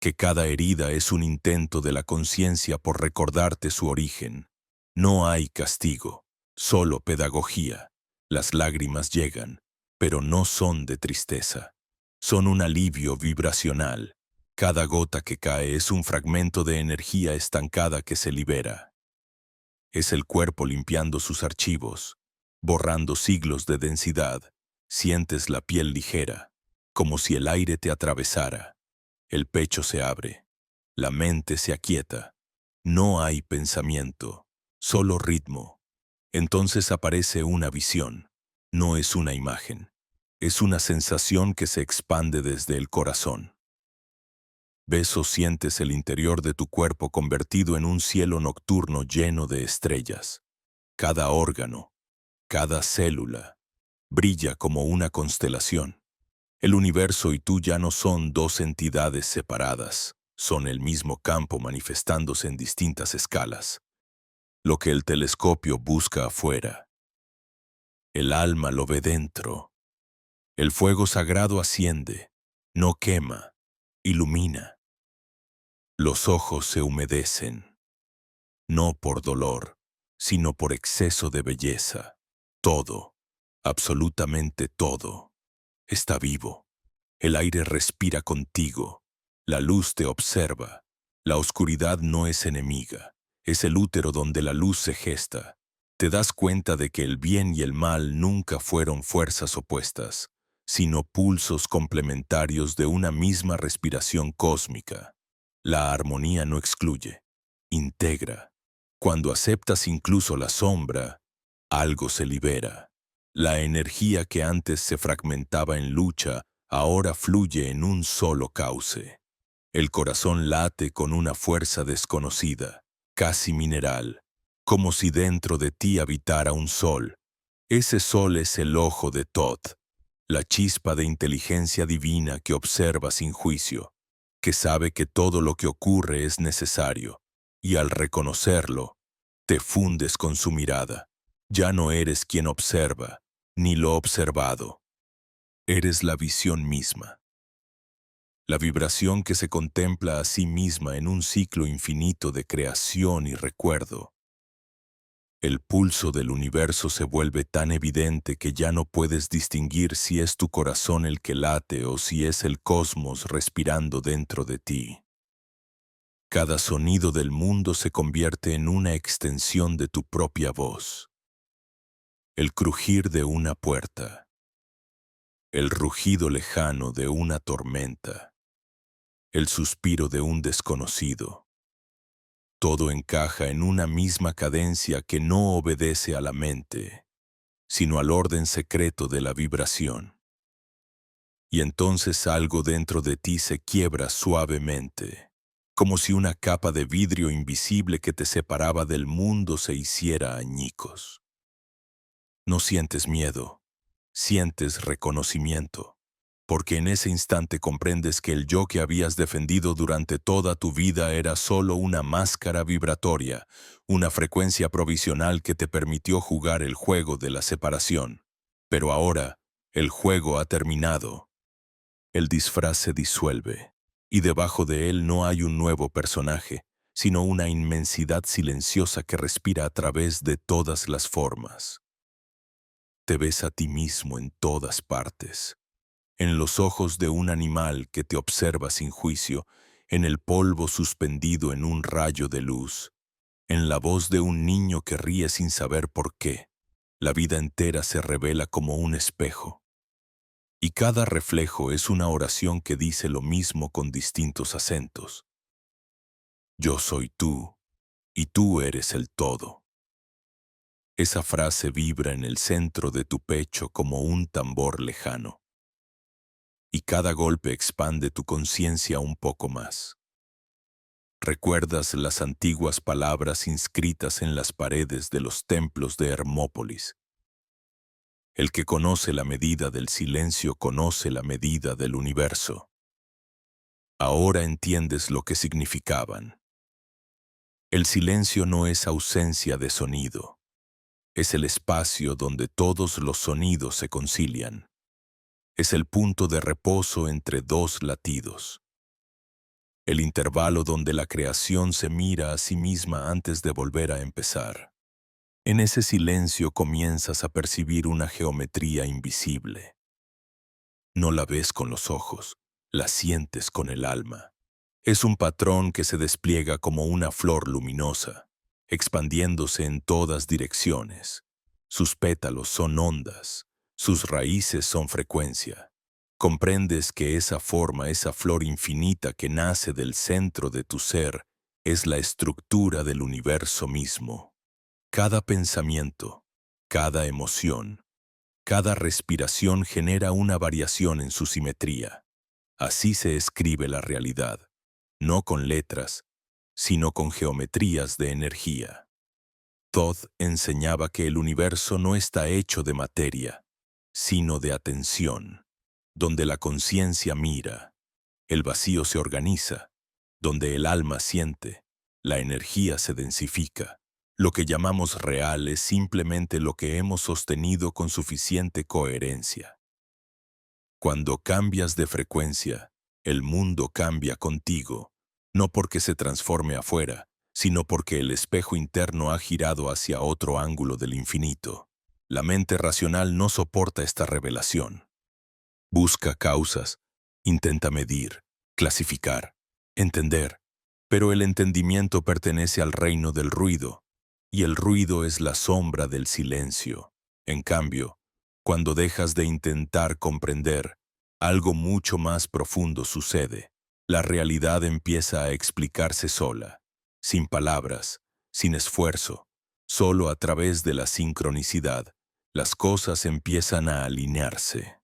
S1: que cada herida es un intento de la conciencia por recordarte su origen. No hay castigo, solo pedagogía. Las lágrimas llegan, pero no son de tristeza. Son un alivio vibracional. Cada gota que cae es un fragmento de energía estancada que se libera. Es el cuerpo limpiando sus archivos, borrando siglos de densidad. Sientes la piel ligera, como si el aire te atravesara. El pecho se abre, la mente se aquieta. No hay pensamiento, solo ritmo. Entonces aparece una visión. No es una imagen, es una sensación que se expande desde el corazón. Ves o sientes el interior de tu cuerpo convertido en un cielo nocturno lleno de estrellas. Cada órgano, cada célula, brilla como una constelación. El universo y tú ya no son dos entidades separadas, son el mismo campo manifestándose en distintas escalas. Lo que el telescopio busca afuera, el alma lo ve dentro. El fuego sagrado asciende, no quema, ilumina. Los ojos se humedecen, no por dolor, sino por exceso de belleza. Todo, absolutamente todo, está vivo. El aire respira contigo, la luz te observa. La oscuridad no es enemiga, es el útero donde la luz se gesta. Te das cuenta de que el bien y el mal nunca fueron fuerzas opuestas, sino pulsos complementarios de una misma respiración cósmica. La armonía no excluye, integra. Cuando aceptas incluso la sombra, algo se libera. La energía que antes se fragmentaba en lucha, ahora fluye en un solo cauce. El corazón late con una fuerza desconocida, casi mineral, como si dentro de ti habitara un sol. Ese sol es el ojo de Thoth, la chispa de inteligencia divina que observa sin juicio, que sabe que todo lo que ocurre es necesario, y al reconocerlo, te fundes con su mirada. Ya no eres quien observa, ni lo observado. Eres la visión misma. La vibración que se contempla a sí misma en un ciclo infinito de creación y recuerdo. El pulso del universo se vuelve tan evidente que ya no puedes distinguir si es tu corazón el que late o si es el cosmos respirando dentro de ti. Cada sonido del mundo se convierte en una extensión de tu propia voz. El crujir de una puerta, el rugido lejano de una tormenta, el suspiro de un desconocido. Todo encaja en una misma cadencia que no obedece a la mente, sino al orden secreto de la vibración. Y entonces algo dentro de ti se quiebra suavemente, como si una capa de vidrio invisible que te separaba del mundo se hiciera añicos. No sientes miedo, sientes reconocimiento, porque en ese instante comprendes que el yo que habías defendido durante toda tu vida era solo una máscara vibratoria, una frecuencia provisional que te permitió jugar el juego de la separación. Pero ahora, el juego ha terminado. El disfraz se disuelve, y debajo de él no hay un nuevo personaje, sino una inmensidad silenciosa que respira a través de todas las formas. Te ves a ti mismo en todas partes, en los ojos de un animal que te observa sin juicio, en el polvo suspendido en un rayo de luz, en la voz de un niño que ríe sin saber por qué. La vida entera se revela como un espejo. Y cada reflejo es una oración que dice lo mismo con distintos acentos. Yo soy tú, y tú eres el todo. Esa frase vibra en el centro de tu pecho como un tambor lejano. Y cada golpe expande tu conciencia un poco más. Recuerdas las antiguas palabras inscritas en las paredes de los templos de Hermópolis. El que conoce la medida del silencio conoce la medida del universo. Ahora entiendes lo que significaban. El silencio no es ausencia de sonido. Es el espacio donde todos los sonidos se concilian. Es el punto de reposo entre dos latidos. El intervalo donde la creación se mira a sí misma antes de volver a empezar. En ese silencio comienzas a percibir una geometría invisible. No la ves con los ojos, la sientes con el alma. Es un patrón que se despliega como una flor luminosa, expandiéndose en todas direcciones. Sus pétalos son ondas, sus raíces son frecuencia. Comprendes que esa forma, esa flor infinita que nace del centro de tu ser, es la estructura del universo mismo. Cada pensamiento, cada emoción, cada respiración genera una variación en su simetría. Así se escribe la realidad, no con letras, sino con geometrías de energía. Thoth enseñaba que el universo no está hecho de materia, sino de atención. Donde la conciencia mira, el vacío se organiza. Donde el alma siente, la energía se densifica. Lo que llamamos real es simplemente lo que hemos sostenido con suficiente coherencia. Cuando cambias de frecuencia, el mundo cambia contigo, no porque se transforme afuera, sino porque el espejo interno ha girado hacia otro ángulo del infinito. La mente racional no soporta esta revelación. Busca causas, intenta medir, clasificar, entender, pero el entendimiento pertenece al reino del ruido, y el ruido es la sombra del silencio. En cambio, cuando dejas de intentar comprender, algo mucho más profundo sucede. La realidad empieza a explicarse sola, sin palabras, sin esfuerzo, solo a través de la sincronicidad. Las cosas empiezan a alinearse.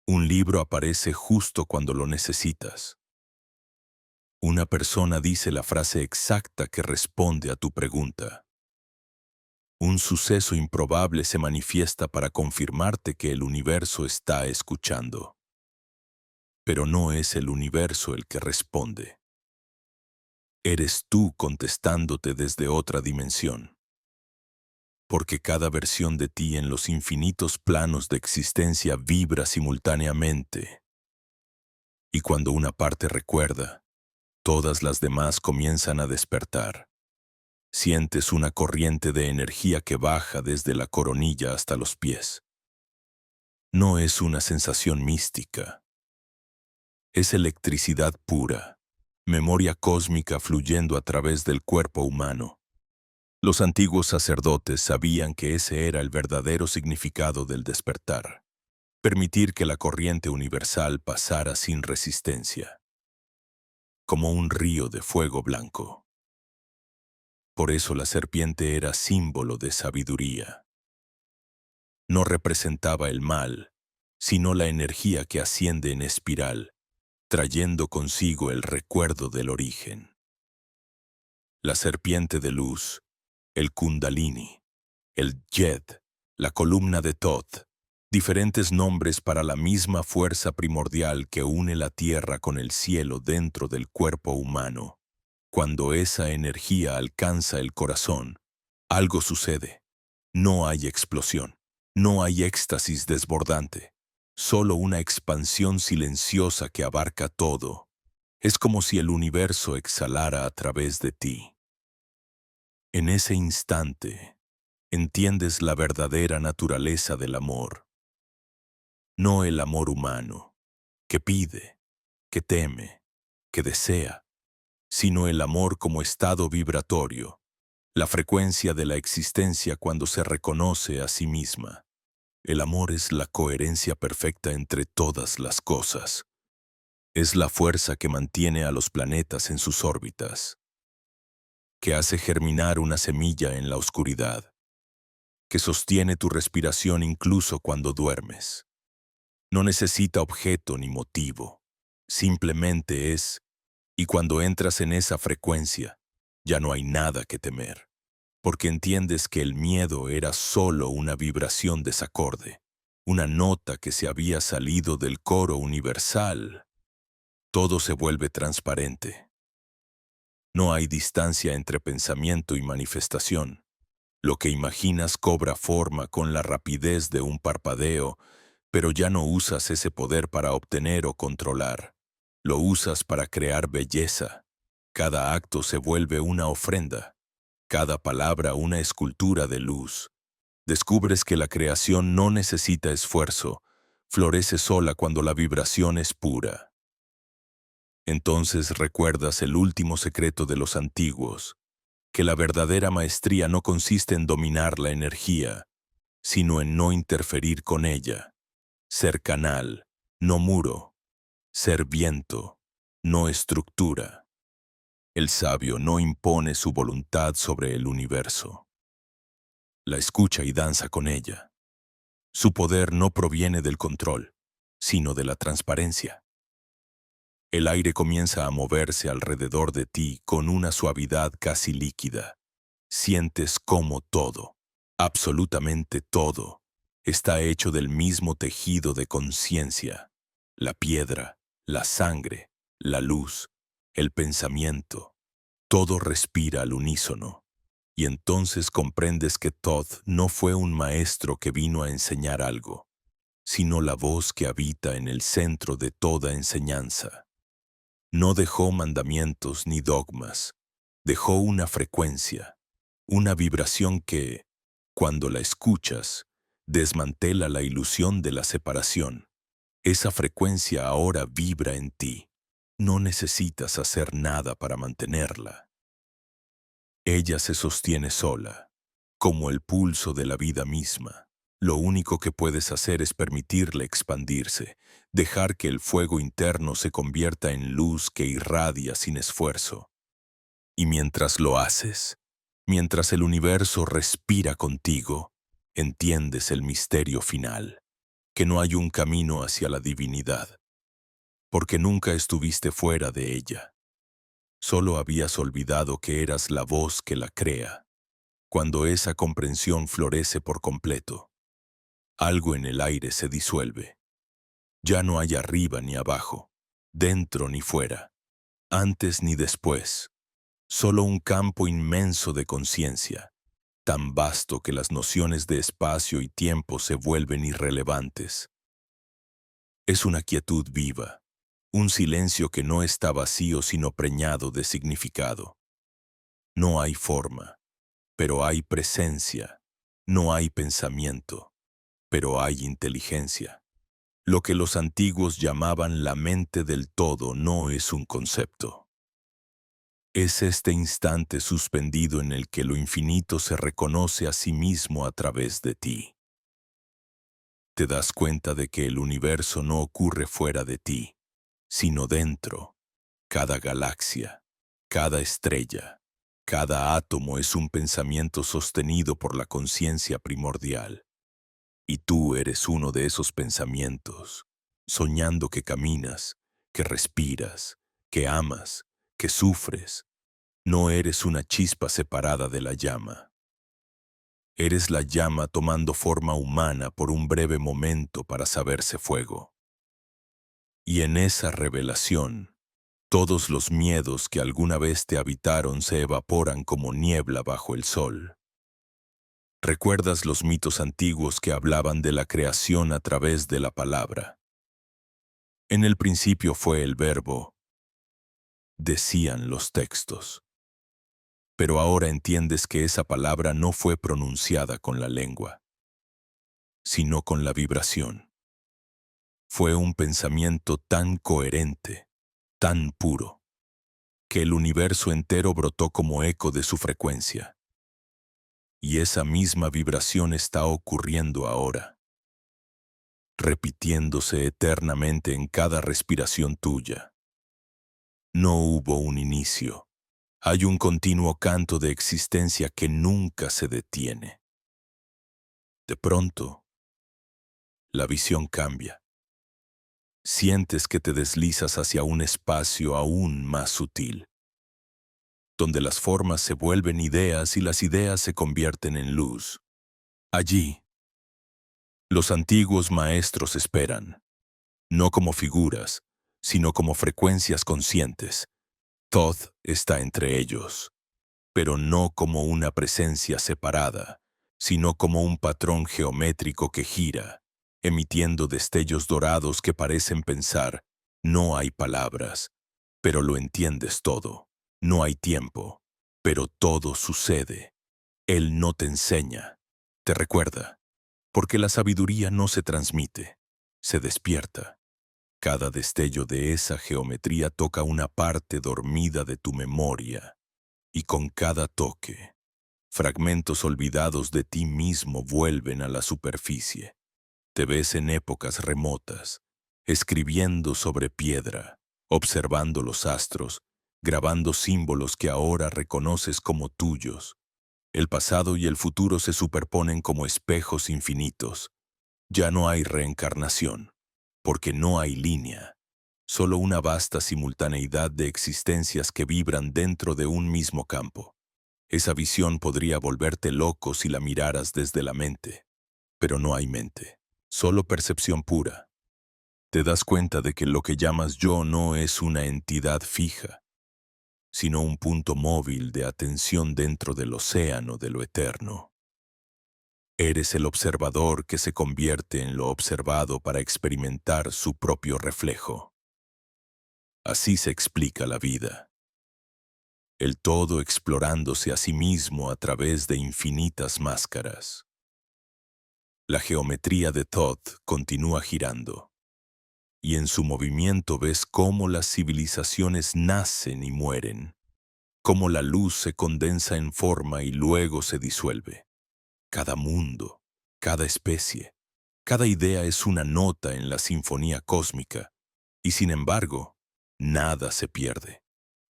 S1: Un libro aparece justo cuando lo necesitas. Una persona dice la frase exacta que responde a tu pregunta. Un suceso improbable se manifiesta para confirmarte que el universo está escuchando. Pero no es el universo el que responde. Eres tú contestándote desde otra dimensión. Porque cada versión de ti en los infinitos planos de existencia vibra simultáneamente. Y cuando una parte recuerda, todas las demás comienzan a despertar. Sientes una corriente de energía que baja desde la coronilla hasta los pies. No es una sensación mística. Es electricidad pura, memoria cósmica fluyendo a través del cuerpo humano. Los antiguos sacerdotes sabían que ese era el verdadero significado del despertar. permitir que la corriente universal pasara sin resistencia, como un río de fuego blanco. Por eso la serpiente era símbolo de sabiduría. No representaba el mal, sino la energía que asciende en espiral, trayendo consigo el recuerdo del origen. La serpiente de luz, el Kundalini, el Yed, la columna de Thoth, diferentes nombres para la misma fuerza primordial que une la tierra con el cielo dentro del cuerpo humano. Cuando esa energía alcanza el corazón, algo sucede. No hay explosión, no hay éxtasis desbordante, solo una expansión silenciosa que abarca todo. Es como si el universo exhalara a través de ti. En ese instante, entiendes la verdadera naturaleza del amor. No el amor humano, que pide, que teme, que desea, sino el amor como estado vibratorio, la frecuencia de la existencia cuando se reconoce a sí misma. El amor es la coherencia perfecta entre todas las cosas. Es la fuerza que mantiene a los planetas en sus órbitas, que hace germinar una semilla en la oscuridad, que sostiene tu respiración incluso cuando duermes. No necesita objeto ni motivo, simplemente es, y cuando entras en esa frecuencia, ya no hay nada que temer, porque entiendes que el miedo era solo una vibración desacorde, una nota que se había salido del coro universal. Todo se vuelve transparente. No hay distancia entre pensamiento y manifestación. Lo que imaginas cobra forma con la rapidez de un parpadeo, pero ya no usas ese poder para obtener o controlar. Lo usas para crear belleza. Cada acto se vuelve una ofrenda, cada palabra una escultura de luz. Descubres que la creación no necesita esfuerzo, florece sola cuando la vibración es pura. Entonces recuerdas el último secreto de los antiguos, que la verdadera maestría no consiste en dominar la energía, sino en no interferir con ella. Ser canal, no muro. Ser viento, no estructura. El sabio no impone su voluntad sobre el universo. La escucha y danza con ella. Su poder no proviene del control, sino de la transparencia. El aire comienza a moverse alrededor de ti con una suavidad casi líquida. Sientes como todo, absolutamente todo, está hecho del mismo tejido de conciencia. La piedra, la sangre, la luz, el pensamiento, todo respira al unísono. Y entonces comprendes que Thoth no fue un maestro que vino a enseñar algo, sino la voz que habita en el centro de toda enseñanza. No dejó mandamientos ni dogmas, dejó una frecuencia, una vibración que, cuando la escuchas, desmantela la ilusión de la separación. Esa frecuencia ahora vibra en ti. No necesitas hacer nada para mantenerla. Ella se sostiene sola, como el pulso de la vida misma. Lo único que puedes hacer es permitirle expandirse, dejar que el fuego interno se convierta en luz que irradia sin esfuerzo. Y mientras lo haces, mientras el universo respira contigo, entiendes el misterio final, que no hay un camino hacia la divinidad, porque nunca estuviste fuera de ella. Solo habías olvidado que eras la voz que la crea. Cuando esa comprensión florece por completo, algo en el aire se disuelve. Ya no hay arriba ni abajo, dentro ni fuera, antes ni después. Solo un campo inmenso de conciencia, tan vasto que las nociones de espacio y tiempo se vuelven irrelevantes. Es una quietud viva, un silencio que no está vacío sino preñado de significado. No hay forma, pero hay presencia. No hay pensamiento, pero hay inteligencia. Lo que los antiguos llamaban la mente del todo no es un concepto. Es este instante suspendido en el que lo infinito se reconoce a sí mismo a través de ti. Te das cuenta de que el universo no ocurre fuera de ti, sino dentro. Cada galaxia, cada estrella, cada átomo es un pensamiento sostenido por la conciencia primordial. Y tú eres uno de esos pensamientos, soñando que caminas, que respiras, que amas, que sufres. No eres una chispa separada de la llama. Eres la llama tomando forma humana por un breve momento para saberse fuego. Y en esa revelación, todos los miedos que alguna vez te habitaron se evaporan como niebla bajo el sol. ¿Recuerdas los mitos antiguos que hablaban de la creación a través de la palabra? En el principio fue el verbo, decían los textos. Pero ahora entiendes que esa palabra no fue pronunciada con la lengua, sino con la vibración. Fue un pensamiento tan coherente, tan puro, que el universo entero brotó como eco de su frecuencia. Y esa misma vibración está ocurriendo ahora, repitiéndose eternamente en cada respiración tuya. No hubo un inicio. Hay un continuo canto de existencia que nunca se detiene. De pronto, la visión cambia. Sientes que te deslizas hacia un espacio aún más sutil, donde las formas se vuelven ideas y las ideas se convierten en luz. Allí, los antiguos maestros esperan, no como figuras, sino como frecuencias conscientes. Thoth está entre ellos, pero no como una presencia separada, sino como un patrón geométrico que gira, emitiendo destellos dorados que parecen pensar, no hay palabras, pero lo entiendes todo. No hay tiempo, pero todo sucede. Él no te enseña, te recuerda, porque la sabiduría no se transmite, se despierta. Cada destello de esa geometría toca una parte dormida de tu memoria, y con cada toque, fragmentos olvidados de ti mismo vuelven a la superficie. Te ves en épocas remotas, escribiendo sobre piedra, observando los astros, grabando símbolos que ahora reconoces como tuyos. El pasado y el futuro se superponen como espejos infinitos. Ya no hay reencarnación, porque no hay línea, solo una vasta simultaneidad de existencias que vibran dentro de un mismo campo. Esa visión podría volverte loco si la miraras desde la mente, pero no hay mente, solo percepción pura. Te das cuenta de que lo que llamas yo no es una entidad fija, sino un punto móvil de atención dentro del océano de lo eterno. Eres el observador que se convierte en lo observado para experimentar su propio reflejo. Así se explica la vida. El todo explorándose a sí mismo a través de infinitas máscaras. La geometría de Thoth continúa girando, y en su movimiento ves cómo las civilizaciones nacen y mueren, cómo la luz se condensa en forma y luego se disuelve. Cada mundo, cada especie, cada idea es una nota en la sinfonía cósmica, y sin embargo, nada se pierde.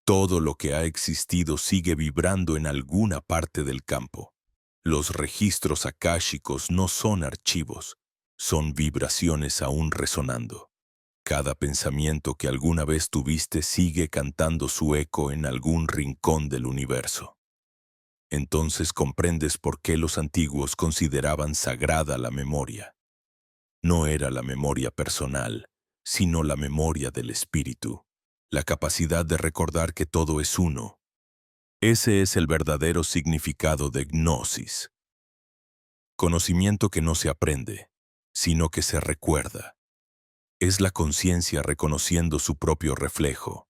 S1: Todo lo que ha existido sigue vibrando en alguna parte del campo. Los registros akáshicos no son archivos, son vibraciones aún resonando. Cada pensamiento que alguna vez tuviste sigue cantando su eco en algún rincón del universo. Entonces comprendes por qué los antiguos consideraban sagrada la memoria. No era la memoria personal, sino la memoria del espíritu, la capacidad de recordar que todo es uno. Ese es el verdadero significado de gnosis. Conocimiento que no se aprende, sino que se recuerda. Es la conciencia reconociendo su propio reflejo.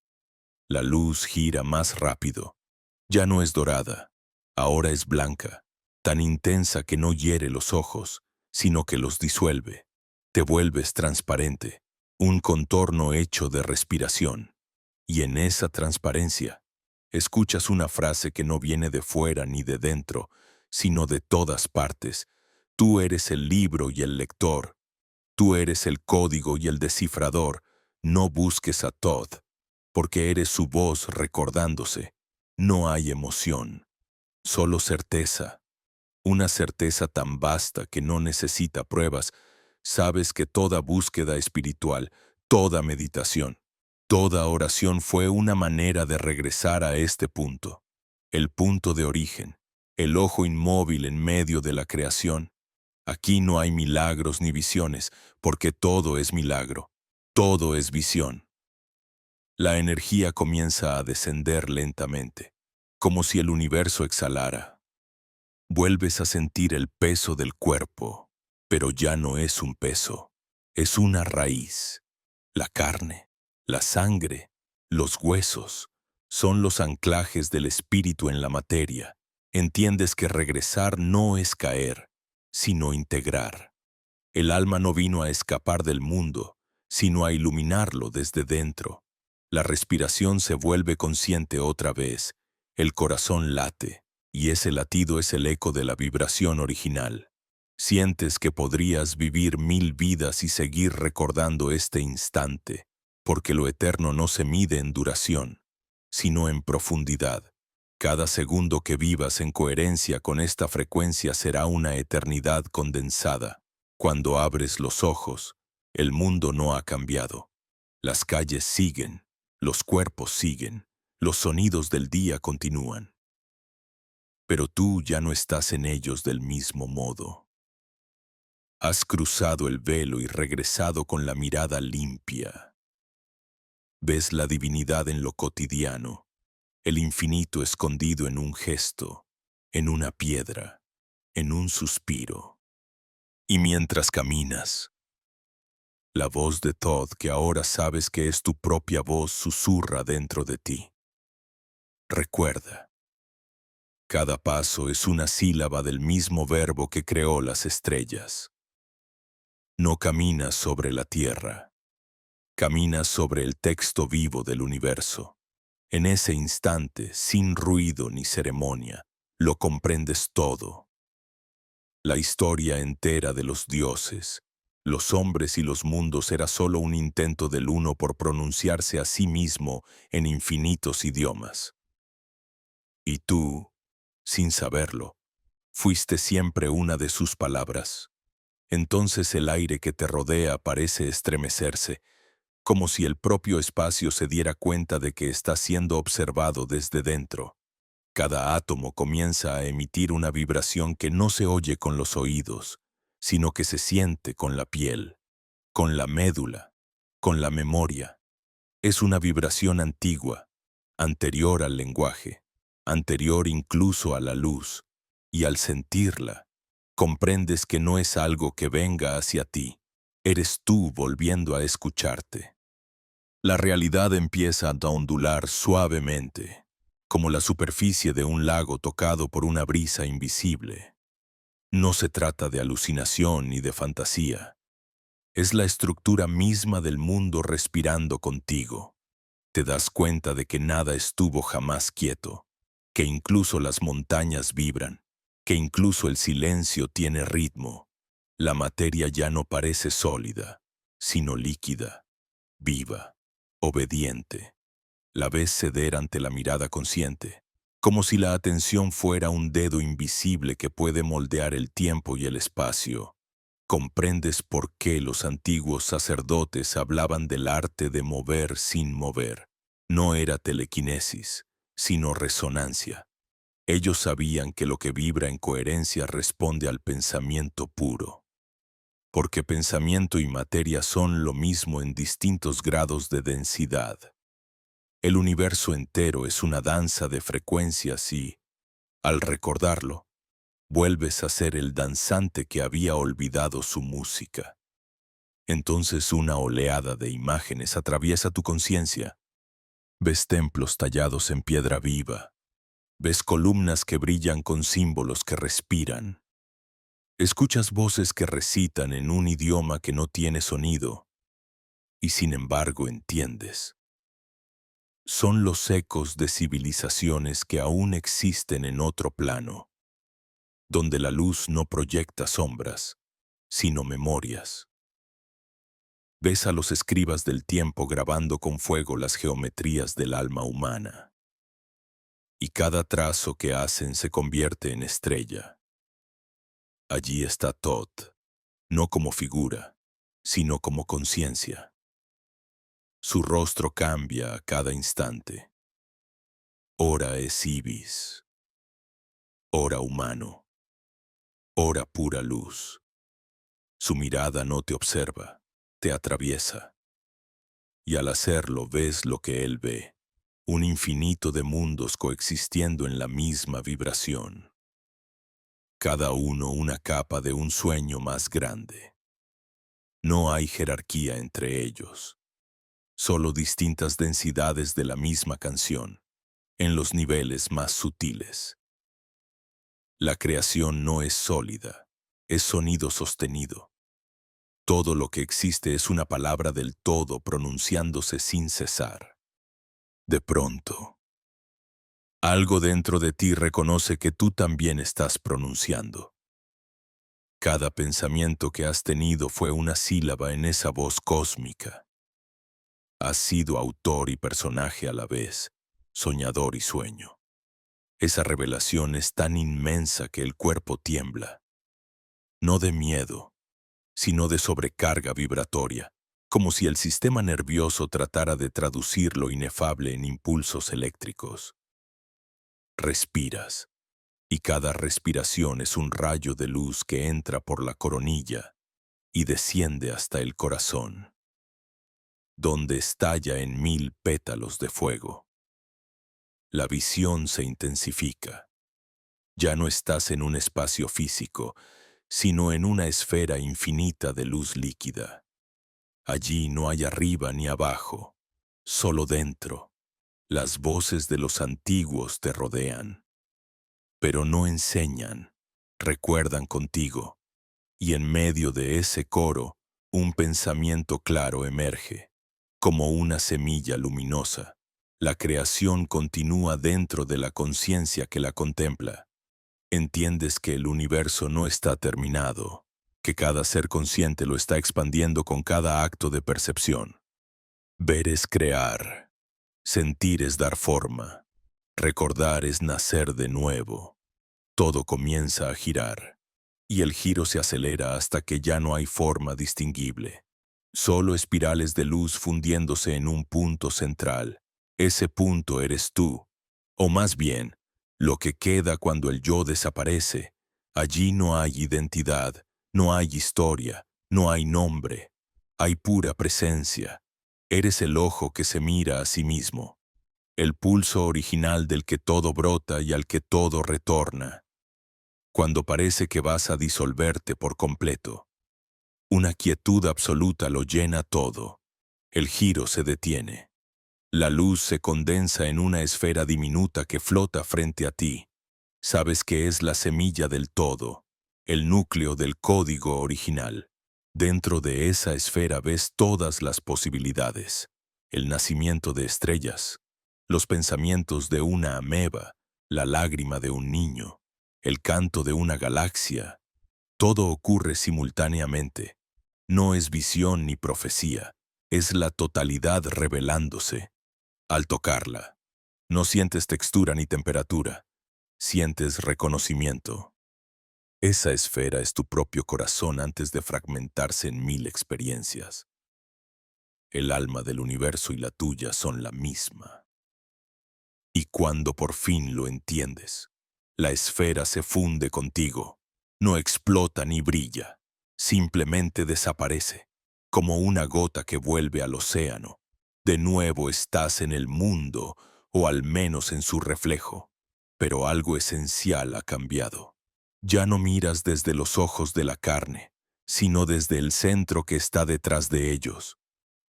S1: La luz gira más rápido. Ya no es dorada, ahora es blanca, tan intensa que no hiere los ojos, sino que los disuelve. Te vuelves transparente, un contorno hecho de respiración. Y en esa transparencia, escuchas una frase que no viene de fuera ni de dentro, sino de todas partes. Tú eres el libro y el lector, Tú eres el código y el descifrador. No busques a Todd, porque eres su voz recordándose. No hay emoción, solo certeza. Una certeza tan vasta que no necesita pruebas. Sabes que toda búsqueda espiritual, toda meditación, toda oración fue una manera de regresar a este punto, el punto de origen, el ojo inmóvil en medio de la creación. Aquí no hay milagros ni visiones, porque todo es milagro, todo es visión. La energía comienza a descender lentamente, como si el universo exhalara. Vuelves a sentir el peso del cuerpo, pero ya no es un peso, es una raíz. La carne, la sangre, los huesos, son los anclajes del espíritu en la materia. Entiendes que regresar no es caer, sino integrar. El alma no vino a escapar del mundo, sino a iluminarlo desde dentro. La respiración se vuelve consciente otra vez, el corazón late, y ese latido es el eco de la vibración original. Sientes que podrías vivir 1000 vidas y seguir recordando este instante, porque lo eterno no se mide en duración, sino en profundidad. Cada segundo que vivas en coherencia con esta frecuencia será una eternidad condensada. Cuando abres los ojos, el mundo no ha cambiado. Las calles siguen, los cuerpos siguen, los sonidos del día continúan. Pero tú ya no estás en ellos del mismo modo. Has cruzado el velo y regresado con la mirada limpia. Ves la divinidad en lo cotidiano, el infinito escondido en un gesto, en una piedra, en un suspiro. Y mientras caminas, la voz de Todd, que ahora sabes que es tu propia voz, susurra dentro de ti. Recuerda, cada paso es una sílaba del mismo verbo que creó las estrellas. No caminas sobre la tierra, caminas sobre el texto vivo del universo. En ese instante, sin ruido ni ceremonia, lo comprendes todo. La historia entera de los dioses, los hombres y los mundos era solo un intento del uno por pronunciarse a sí mismo en infinitos idiomas. Y tú, sin saberlo, fuiste siempre una de sus palabras. Entonces el aire que te rodea parece estremecerse, como si el propio espacio se diera cuenta de que está siendo observado desde dentro. Cada átomo comienza a emitir una vibración que no se oye con los oídos, sino que se siente con la piel, con la médula, con la memoria. Es una vibración antigua, anterior al lenguaje, anterior incluso a la luz, y al sentirla, comprendes que no es algo que venga hacia ti, eres tú volviendo a escucharte. La realidad empieza a ondular suavemente, como la superficie de un lago tocado por una brisa invisible. No se trata de alucinación ni de fantasía. Es la estructura misma del mundo respirando contigo. Te das cuenta de que nada estuvo jamás quieto, que incluso las montañas vibran, que incluso el silencio tiene ritmo. La materia ya no parece sólida, sino líquida, viva, obediente. La ves ceder ante la mirada consciente, como si la atención fuera un dedo invisible que puede moldear el tiempo y el espacio. Comprendes por qué los antiguos sacerdotes hablaban del arte de mover sin mover. No era telequinesis, sino resonancia. Ellos sabían que lo que vibra en coherencia responde al pensamiento puro, porque pensamiento y materia son lo mismo en distintos grados de densidad. El universo entero es una danza de frecuencias y, al recordarlo, vuelves a ser el danzante que había olvidado su música. Entonces una oleada de imágenes atraviesa tu conciencia. Ves templos tallados en piedra viva. Ves columnas que brillan con símbolos que respiran. Escuchas voces que recitan en un idioma que no tiene sonido, y sin embargo entiendes. Son los ecos de civilizaciones que aún existen en otro plano, donde la luz no proyecta sombras, sino memorias. Ves a los escribas del tiempo grabando con fuego las geometrías del alma humana. Y cada trazo que hacen se convierte en estrella. Allí está Thoth, no como figura, sino como conciencia. Su rostro cambia a cada instante. Ora es ibis, ora humano, ora pura luz. Su mirada no te observa, te atraviesa. Y al hacerlo ves lo que él ve, un infinito de mundos coexistiendo en la misma vibración. Cada uno una capa de un sueño más grande. No hay jerarquía entre ellos, solo distintas densidades de la misma canción, en los niveles más sutiles. La creación no es sólida, es sonido sostenido. Todo lo que existe es una palabra del todo pronunciándose sin cesar. De pronto, algo dentro de ti reconoce que tú también estás pronunciando. Cada pensamiento que has tenido fue una sílaba en esa voz cósmica. Has sido autor y personaje a la vez, soñador y sueño. Esa revelación es tan inmensa que el cuerpo tiembla. No de miedo, sino de sobrecarga vibratoria, como si el sistema nervioso tratara de traducir lo inefable en impulsos eléctricos. Respiras, y cada respiración es un rayo de luz que entra por la coronilla y desciende hasta el corazón, donde estalla en 1000 pétalos de fuego. La visión se intensifica. Ya no estás en un espacio físico, sino en una esfera infinita de luz líquida. Allí no hay arriba ni abajo, solo dentro. Las voces de los antiguos te rodean, pero no enseñan, recuerdan contigo, y en medio de ese coro, un pensamiento claro emerge, como una semilla luminosa. La creación continúa dentro de la conciencia que la contempla. Entiendes que el universo no está terminado, que cada ser consciente lo está expandiendo con cada acto de percepción. Ver es crear, sentir es dar forma, recordar es nacer de nuevo. Todo comienza a girar, y el giro se acelera hasta que ya no hay forma distinguible. Solo espirales de luz fundiéndose en un punto central. Ese punto eres tú, o más bien, lo que queda cuando el yo desaparece. Allí no hay identidad, no hay historia, no hay nombre. Hay pura presencia. Eres el ojo que se mira a sí mismo, el pulso original del que todo brota y al que todo retorna. Cuando parece que vas a disolverte por completo, una quietud absoluta lo llena todo. El giro se detiene. La luz se condensa en una esfera diminuta que flota frente a ti. Sabes que es la semilla del todo, el núcleo del código original. Dentro de esa esfera ves todas las posibilidades. El nacimiento de estrellas, los pensamientos de una ameba, la lágrima de un niño, el canto de una galaxia. Todo ocurre simultáneamente. No es visión ni profecía, es la totalidad revelándose. Al tocarla, no sientes textura ni temperatura, sientes reconocimiento. Esa esfera es tu propio corazón antes de fragmentarse en 1000 experiencias. El alma del universo y la tuya son la misma. Y cuando por fin lo entiendes, la esfera se funde contigo, no explota ni brilla, simplemente desaparece, como una gota que vuelve al océano. De nuevo estás en el mundo, o al menos en su reflejo, pero algo esencial ha cambiado. Ya no miras desde los ojos de la carne, sino desde el centro que está detrás de ellos.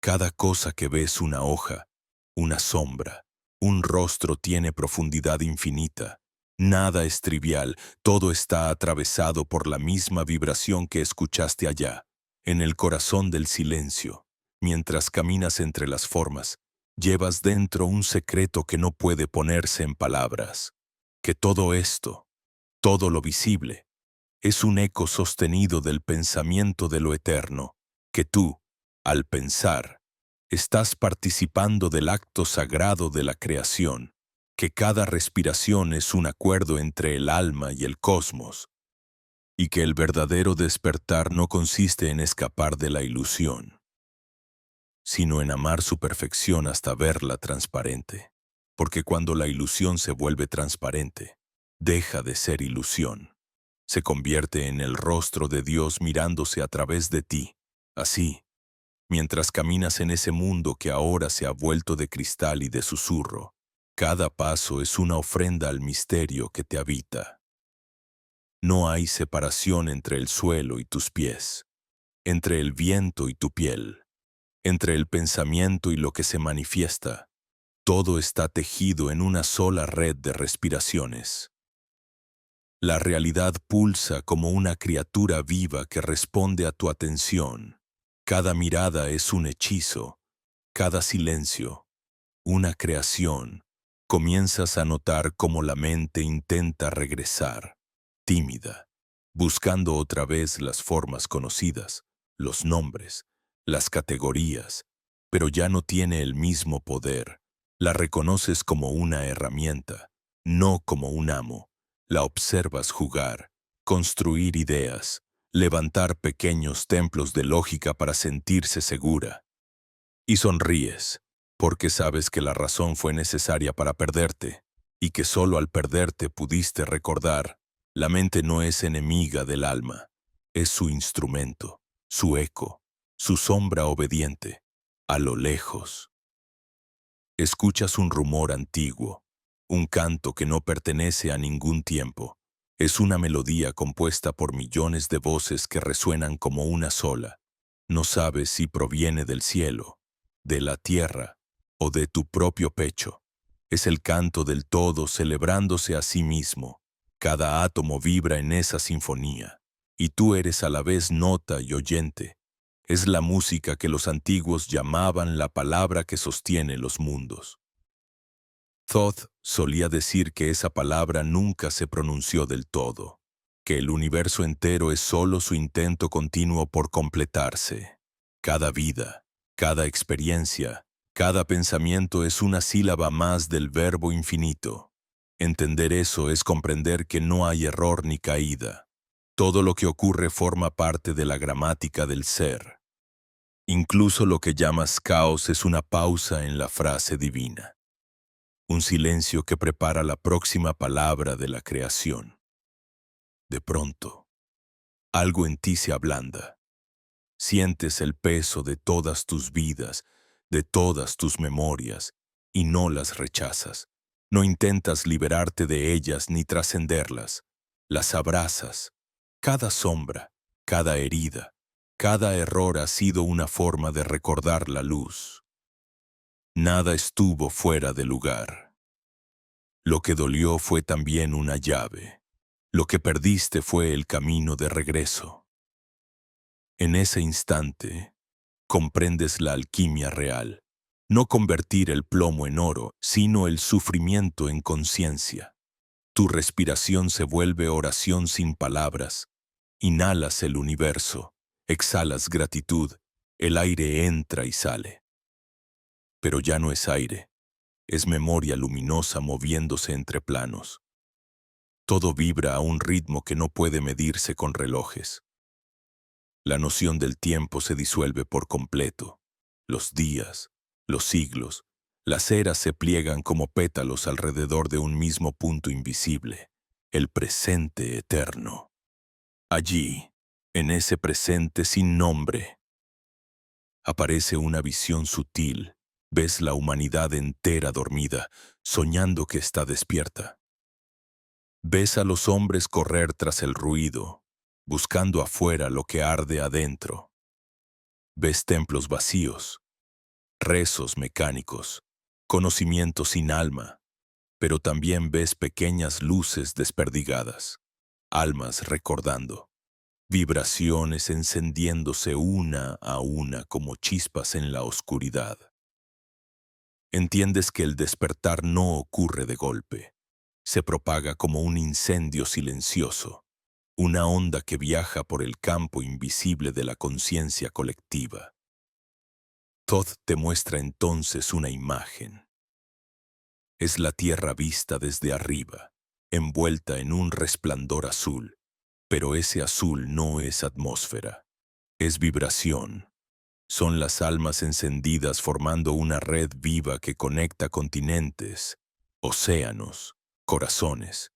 S1: Cada cosa que ves, una hoja, una sombra, un rostro, tiene profundidad infinita. Nada es trivial, todo está atravesado por la misma vibración que escuchaste allá, en el corazón del silencio. Mientras caminas entre las formas, llevas dentro un secreto que no puede ponerse en palabras. Que todo esto, todo lo visible, es un eco sostenido del pensamiento de lo eterno, que tú, Al pensar, estás participando del acto sagrado de la creación, que cada respiración es un acuerdo entre el alma y el cosmos, y que el verdadero despertar no consiste en escapar de la ilusión, sino en amar su perfección hasta verla transparente, porque cuando la ilusión se vuelve transparente, deja de ser ilusión, se convierte en el rostro de Dios mirándose a través de ti. Así, mientras caminas en ese mundo que ahora se ha vuelto de cristal y de susurro, cada paso es una ofrenda al misterio que te habita. No hay separación entre el suelo y tus pies, entre el viento y tu piel, entre el pensamiento y lo que se manifiesta. Todo está tejido en una sola red de respiraciones. La realidad pulsa como una criatura viva que responde a tu atención. Cada mirada es un hechizo, cada silencio, una creación. Comienzas a notar cómo la mente intenta regresar, tímida, buscando otra vez las formas conocidas, los nombres, las categorías, pero ya no tiene el mismo poder. La reconoces como una herramienta, no como un amo. La observas jugar, construir ideas, levantar pequeños templos de lógica para sentirse segura. Y sonríes, porque sabes que la razón fue necesaria para perderte, y que solo al perderte pudiste recordar. La mente no es enemiga del alma, es su instrumento, su eco, su sombra obediente, a lo lejos. Escuchas un rumor antiguo, un canto que no pertenece a ningún tiempo. Es una melodía compuesta por millones de voces que resuenan como una sola. No sabes si proviene del cielo, de la tierra o de tu propio pecho. Es el canto del todo celebrándose a sí mismo. Cada átomo vibra en esa sinfonía, y tú eres a la vez nota y oyente. Es la música que los antiguos llamaban la palabra que sostiene los mundos. Thoth solía decir que esa palabra nunca se pronunció del todo, que el universo entero es solo su intento continuo por completarse. Cada vida, cada experiencia, cada pensamiento es una sílaba más del verbo infinito. Entender eso es comprender que no hay error ni caída. Todo lo que ocurre forma parte de la gramática del ser. Incluso lo que llamas caos es una pausa en la frase divina, un silencio que prepara la próxima palabra de la creación. De pronto, algo en ti se ablanda. Sientes el peso de todas tus vidas, de todas tus memorias, y no las rechazas. No intentas liberarte de ellas ni trascenderlas. Las abrazas. Cada sombra, cada herida, cada error ha sido una forma de recordar la luz. Nada estuvo fuera de lugar. Lo que dolió fue también una llave. Lo que perdiste fue el camino de regreso. En ese instante, comprendes la alquimia real. No convertir el plomo en oro, sino el sufrimiento en conciencia. Tu respiración se vuelve oración sin palabras. Inhalas el universo, exhalas gratitud, el aire entra y sale. Pero ya no es aire, es memoria luminosa moviéndose entre planos. Todo vibra a un ritmo que no puede medirse con relojes. La noción del tiempo se disuelve por completo. Los días, los siglos, las eras se pliegan como pétalos alrededor de un mismo punto invisible, el presente eterno. Allí, en ese presente sin nombre, aparece una visión sutil. Ves la humanidad entera dormida, soñando que está despierta. Ves a los hombres correr tras el ruido, buscando afuera lo que arde adentro. Ves templos vacíos, rezos mecánicos, conocimiento sin alma, pero también ves pequeñas luces desperdigadas, almas recordando, vibraciones encendiéndose una a una como chispas en la oscuridad. Entiendes que el despertar no ocurre de golpe, se propaga como un incendio silencioso, una onda que viaja por el campo invisible de la conciencia colectiva. Thoth te muestra entonces una imagen. Es la Tierra vista desde arriba, envuelta en un resplandor azul, pero ese azul no es atmósfera, es vibración. Son las almas encendidas formando una red viva que conecta continentes, océanos, corazones.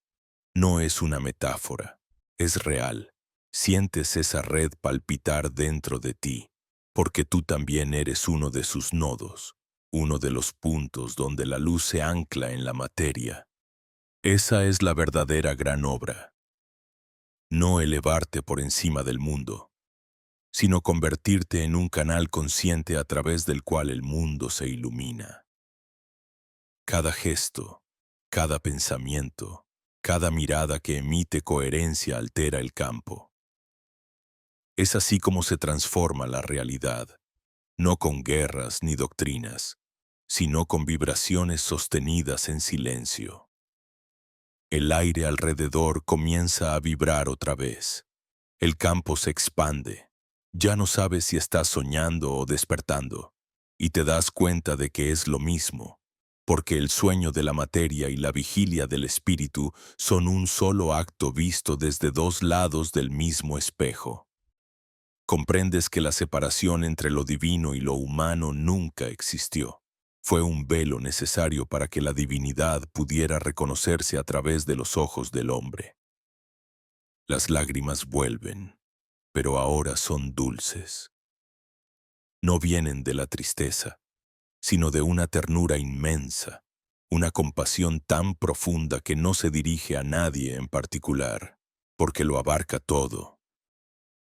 S1: No es una metáfora, es real. Sientes esa red palpitar dentro de ti, porque tú también eres uno de sus nodos, uno de los puntos donde la luz se ancla en la materia. Esa es la verdadera gran obra. No elevarte por encima del mundo, sino convertirte en un canal consciente a través del cual el mundo se ilumina. Cada gesto, cada pensamiento, cada mirada que emite coherencia altera el campo. Es así como se transforma la realidad, no con guerras ni doctrinas, sino con vibraciones sostenidas en silencio. El aire alrededor comienza a vibrar otra vez. El campo se expande. Ya no sabes si estás soñando o despertando, y te das cuenta de que es lo mismo, porque el sueño de la materia y la vigilia del espíritu son un solo acto visto desde dos lados del mismo espejo. Comprendes que la separación entre lo divino y lo humano nunca existió. Fue un velo necesario para que la divinidad pudiera reconocerse a través de los ojos del hombre. Las lágrimas vuelven, pero ahora son dulces. No vienen de la tristeza, sino de una ternura inmensa, una compasión tan profunda que no se dirige a nadie en particular, porque lo abarca todo.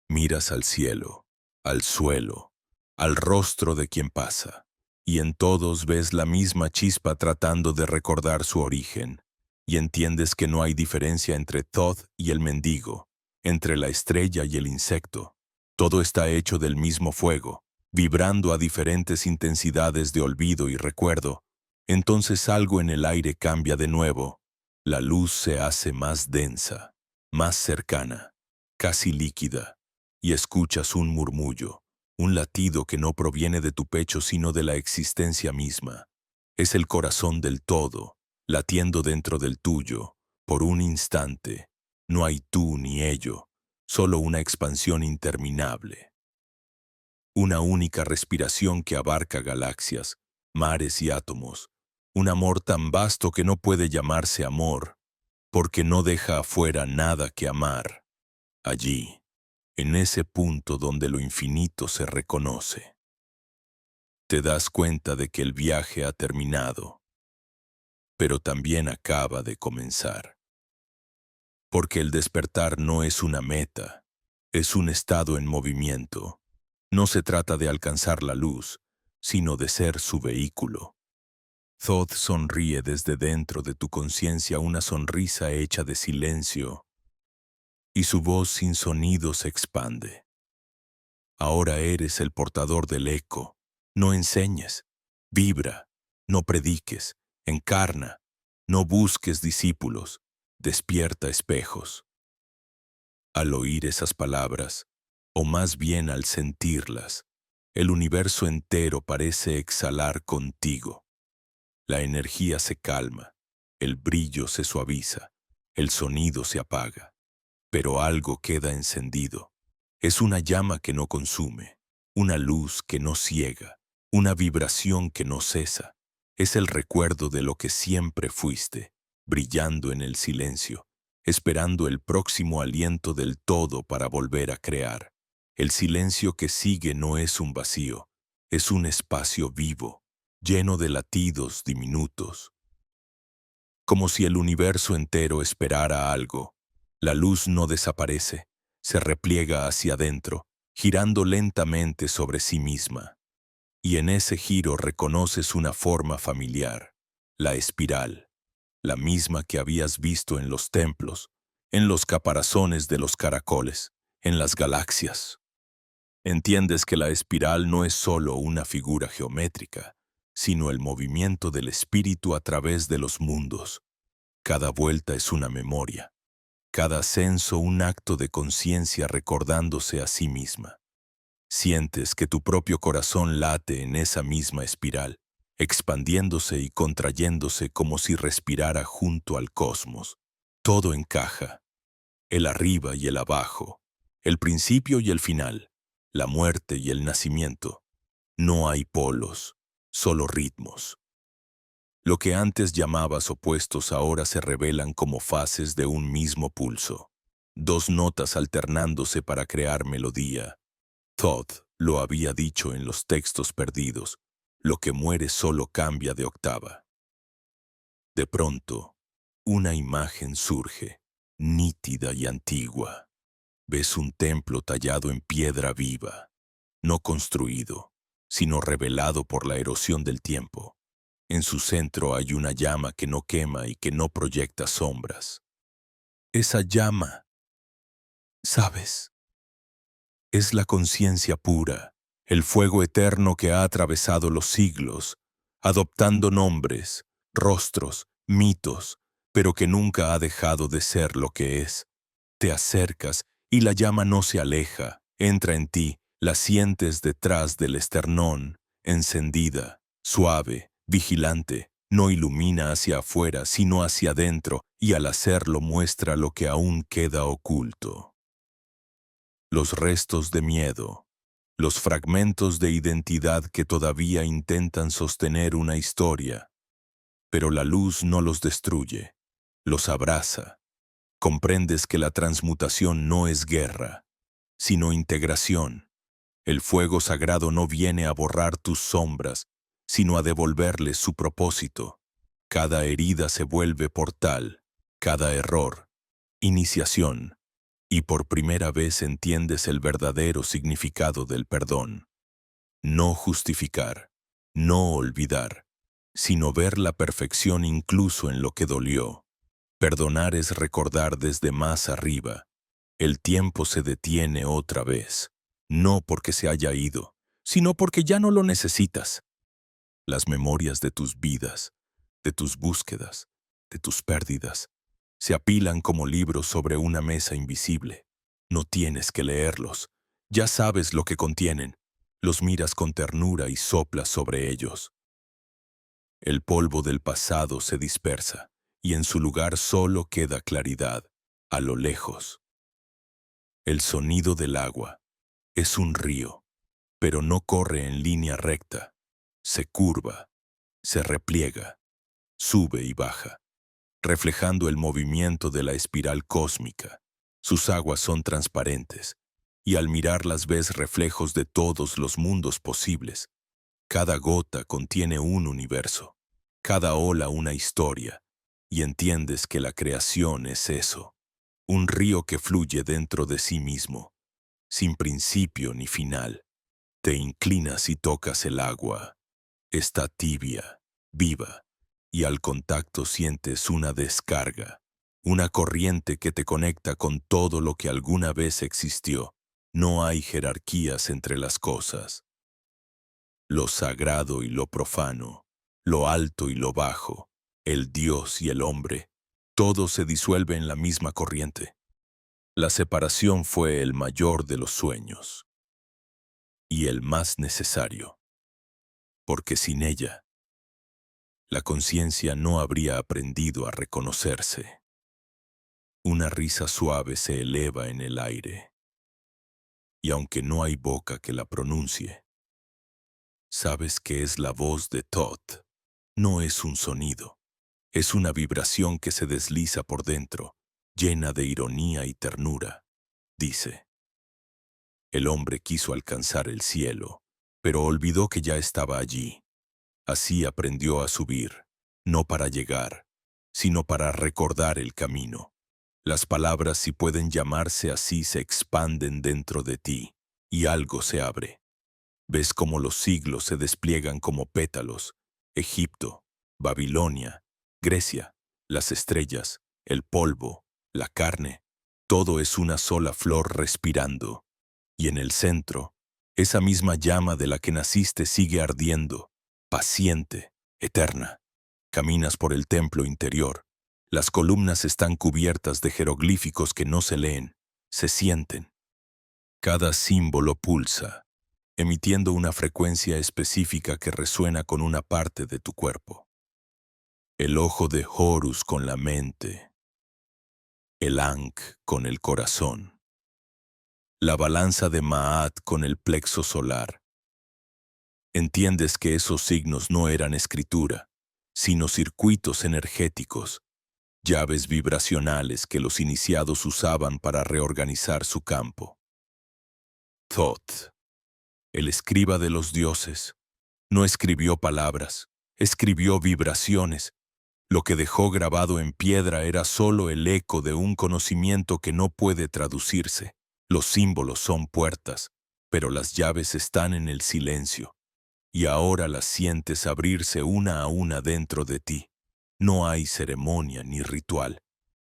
S1: Miras al cielo, al suelo, al rostro de quien pasa, y en todos ves la misma chispa tratando de recordar su origen, y entiendes que no hay diferencia entre Thoth y el mendigo, entre la estrella y el insecto. Todo está hecho del mismo fuego, vibrando a diferentes intensidades de olvido y recuerdo. Entonces algo en el aire cambia de nuevo. La luz se hace más densa, más cercana, casi líquida, y escuchas un murmullo, un latido que no proviene de tu pecho sino de la existencia misma. Es el corazón del todo, latiendo dentro del tuyo, por un instante. No hay tú ni ello, solo una expansión interminable. Una única respiración que abarca galaxias, mares y átomos. Un amor tan vasto que no puede llamarse amor, porque no deja afuera nada que amar. Allí, en ese punto donde lo infinito se reconoce, te das cuenta de que el viaje ha terminado, pero también acaba de comenzar. Porque el despertar no es una meta, es un estado en movimiento. No se trata de alcanzar la luz, sino de ser su vehículo. Thoth sonríe desde dentro de tu conciencia una sonrisa hecha de silencio, y su voz sin sonido se expande. Ahora eres el portador del eco. No enseñes, vibra, no prediques, encarna, no busques discípulos, despierta espejos. Al oír esas palabras, o más bien al sentirlas, el universo entero parece exhalar contigo. La energía se calma, el brillo se suaviza, el sonido se apaga, pero algo queda encendido. Es una llama que no consume, una luz que no ciega, una vibración que no cesa. Es el recuerdo de lo que siempre fuiste, brillando en el silencio, esperando el próximo aliento del todo para volver a crear. El silencio que sigue no es un vacío, es un espacio vivo, lleno de latidos diminutos. Como si el universo entero esperara algo. La luz no desaparece, se repliega hacia adentro, girando lentamente sobre sí misma. Y en ese giro reconoces una forma familiar, la espiral, la misma que habías visto en los templos, en los caparazones de los caracoles, en las galaxias. Entiendes que la espiral no es solo una figura geométrica, sino el movimiento del espíritu a través de los mundos. Cada vuelta es una memoria, cada ascenso un acto de conciencia recordándose a sí misma. Sientes que tu propio corazón late en esa misma espiral, expandiéndose y contrayéndose como si respirara junto al cosmos. Todo encaja, el arriba y el abajo, el principio y el final, la muerte y el nacimiento. No hay polos, solo ritmos. Lo que antes llamabas opuestos ahora se revelan como fases de un mismo pulso, dos notas alternándose para crear melodía. Todd lo había dicho en los textos perdidos, lo que muere solo cambia de octava. De pronto, una imagen surge, nítida y antigua. Ves un templo tallado en piedra viva, no construido, sino revelado por la erosión del tiempo. En su centro hay una llama que no quema y que no proyecta sombras. Esa llama, ¿sabes? Es la conciencia pura, el fuego eterno que ha atravesado los siglos, adoptando nombres, rostros, mitos, pero que nunca ha dejado de ser lo que es. Te acercas y la llama no se aleja, entra en ti, la sientes detrás del esternón, encendida, suave, vigilante, no ilumina hacia afuera, sino hacia adentro, y al hacerlo muestra lo que aún queda oculto. Los restos de miedo, los fragmentos de identidad que todavía intentan sostener una historia, pero la luz no los destruye, los abraza. Comprendes que la transmutación no es guerra, sino integración. El fuego sagrado no viene a borrar tus sombras, sino a devolverles su propósito. Cada herida se vuelve portal, cada error, iniciación, y por primera vez entiendes el verdadero significado del perdón. No justificar, no olvidar, sino ver la perfección incluso en lo que dolió. Perdonar es recordar desde más arriba. El tiempo se detiene otra vez, no porque se haya ido, sino porque ya no lo necesitas. Las memorias de tus vidas, de tus búsquedas, de tus pérdidas, se apilan como libros sobre una mesa invisible. No tienes que leerlos, ya sabes lo que contienen. Los miras con ternura y soplas sobre ellos. El polvo del pasado se dispersa, y en su lugar solo queda claridad, a lo lejos. El sonido del agua es un río, pero no corre en línea recta. Se curva, se repliega, sube y baja, reflejando el movimiento de la espiral cósmica. Sus aguas son transparentes, y al mirarlas ves reflejos de todos los mundos posibles. Cada gota contiene un universo, cada ola una historia, y entiendes que la creación es eso, un río que fluye dentro de sí mismo, sin principio ni final. Te inclinas y tocas el agua. Está tibia, viva, y al contacto sientes una descarga, una corriente que te conecta con todo lo que alguna vez existió. No hay jerarquías entre las cosas. Lo sagrado y lo profano, lo alto y lo bajo, el Dios y el hombre, todo se disuelve en la misma corriente. La separación fue el mayor de los sueños y el más necesario, porque sin ella, la conciencia no habría aprendido a reconocerse. Una risa suave se eleva en el aire, y aunque no hay boca que la pronuncie, sabes que es la voz de Todd. No es un sonido, es una vibración que se desliza por dentro, llena de ironía y ternura. Dice, el hombre quiso alcanzar el cielo, pero olvidó que ya estaba allí. Así aprendió a subir, no para llegar, sino para recordar el camino. Las palabras, si pueden llamarse así, se expanden dentro de ti, y algo se abre. Ves cómo los siglos se despliegan como pétalos. Egipto, Babilonia, Grecia, las estrellas, el polvo, la carne, todo es una sola flor respirando. Y en el centro, esa misma llama de la que naciste sigue ardiendo, paciente, eterna. Caminas por el templo interior. Las columnas están cubiertas de jeroglíficos que no se leen, se sienten. Cada símbolo pulsa, emitiendo una frecuencia específica que resuena con una parte de tu cuerpo. El ojo de Horus con la mente, el Ankh con el corazón, la balanza de Maat con el plexo solar. Entiendes que esos signos no eran escritura, sino circuitos energéticos, llaves vibracionales que los iniciados usaban para reorganizar su campo. Thoth, el escriba de los dioses, no escribió palabras, escribió vibraciones. Lo que dejó grabado en piedra era solo el eco de un conocimiento que no puede traducirse. Los símbolos son puertas, pero las llaves están en el silencio, y ahora las sientes abrirse una a una dentro de ti. No hay ceremonia ni ritual,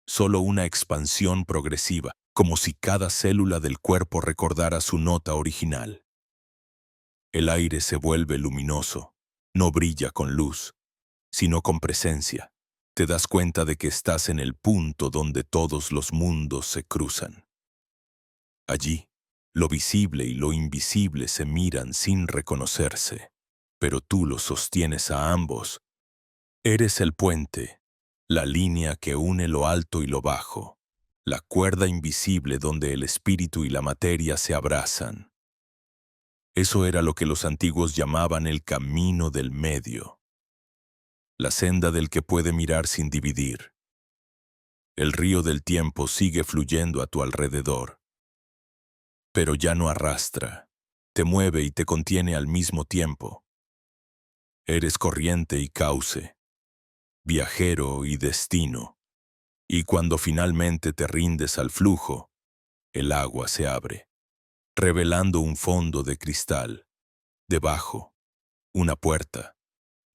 S1: solo una expansión progresiva, como si cada célula del cuerpo recordara su nota original. El aire se vuelve luminoso, no brilla con luz, sino con presencia. Te das cuenta de que estás en el punto donde todos los mundos se cruzan. Allí, lo visible y lo invisible se miran sin reconocerse, pero tú los sostienes a ambos. Eres el puente, la línea que une lo alto y lo bajo, la cuerda invisible donde el espíritu y la materia se abrazan. Eso era lo que los antiguos llamaban el camino del medio, la senda del que puede mirar sin dividir. El río del tiempo sigue fluyendo a tu alrededor, pero ya no arrastra, te mueve y te contiene al mismo tiempo. Eres corriente y cauce, viajero y destino, y cuando finalmente te rindes al flujo, el agua se abre, revelando un fondo de cristal. Debajo, una puerta.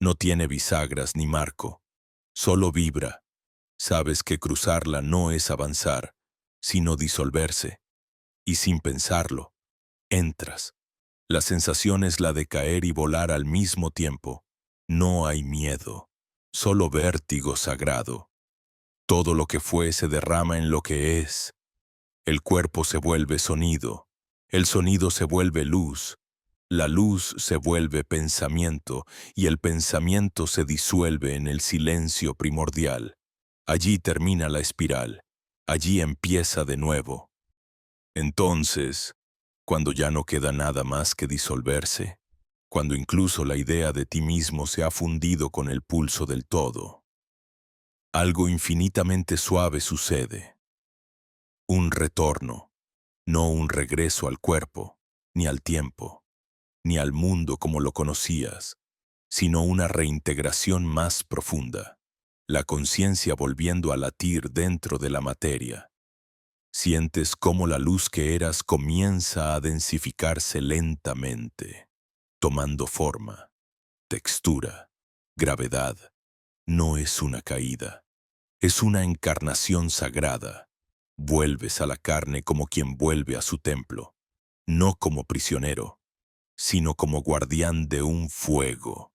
S1: No tiene bisagras ni marco, solo vibra. Sabes que cruzarla no es avanzar, sino disolverse. Y sin pensarlo, entras. La sensación es la de caer y volar al mismo tiempo. No hay miedo, solo vértigo sagrado. Todo lo que fue se derrama en lo que es. El cuerpo se vuelve sonido, el sonido se vuelve luz, la luz se vuelve pensamiento y el pensamiento se disuelve en el silencio primordial. Allí termina la espiral, allí empieza de nuevo. Entonces, cuando ya no queda nada más que disolverse, cuando incluso la idea de ti mismo se ha fundido con el pulso del todo, algo infinitamente suave sucede. Un retorno, no un regreso al cuerpo, ni al tiempo, ni al mundo como lo conocías, sino una reintegración más profunda, la conciencia volviendo a latir dentro de la materia. Sientes cómo la luz que eras comienza a densificarse lentamente, tomando forma, textura, gravedad. No es una caída, es una encarnación sagrada. Vuelves a la carne como quien vuelve a su templo, no como prisionero, sino como guardián de un fuego.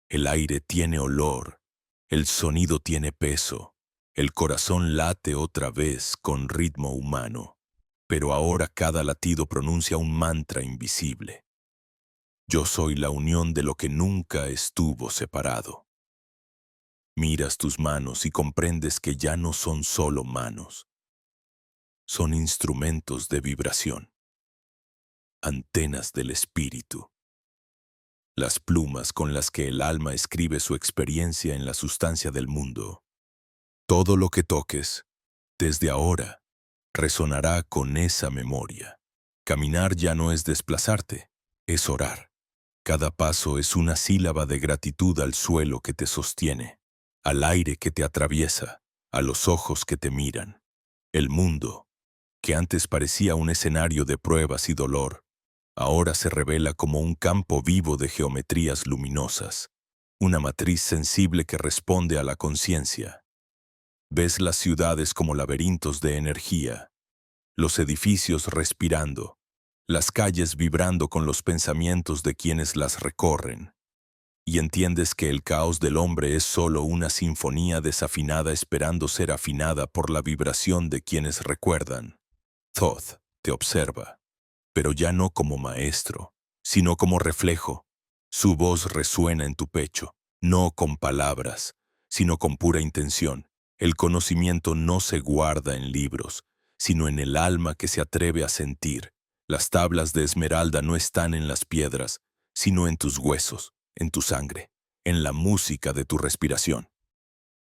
S1: El aire tiene olor, el sonido tiene peso, el corazón late otra vez con ritmo humano, pero ahora cada latido pronuncia un mantra invisible. Yo soy la unión de lo que nunca estuvo separado. Miras tus manos y comprendes que ya no son solo manos, son instrumentos de vibración, antenas del espíritu. Las plumas con las que el alma escribe su experiencia en la sustancia del mundo. Todo lo que toques, desde ahora, resonará con esa memoria. Caminar ya no es desplazarte, es orar. Cada paso es una sílaba de gratitud al suelo que te sostiene, al aire que te atraviesa, a los ojos que te miran. El mundo, que antes parecía un escenario de pruebas y dolor, ahora se revela como un campo vivo de geometrías luminosas, una matriz sensible que responde a la conciencia. Ves las ciudades como laberintos de energía, los edificios respirando, las calles vibrando con los pensamientos de quienes las recorren, y entiendes que el caos del hombre es solo una sinfonía desafinada esperando ser afinada por la vibración de quienes recuerdan. Thoth te observa, pero ya no como maestro, sino como reflejo. Su voz resuena en tu pecho, no con palabras, sino con pura intención. El conocimiento no se guarda en libros, sino en el alma que se atreve a sentir. Las tablas de esmeralda no están en las piedras, sino en tus huesos, en tu sangre, en la música de tu respiración.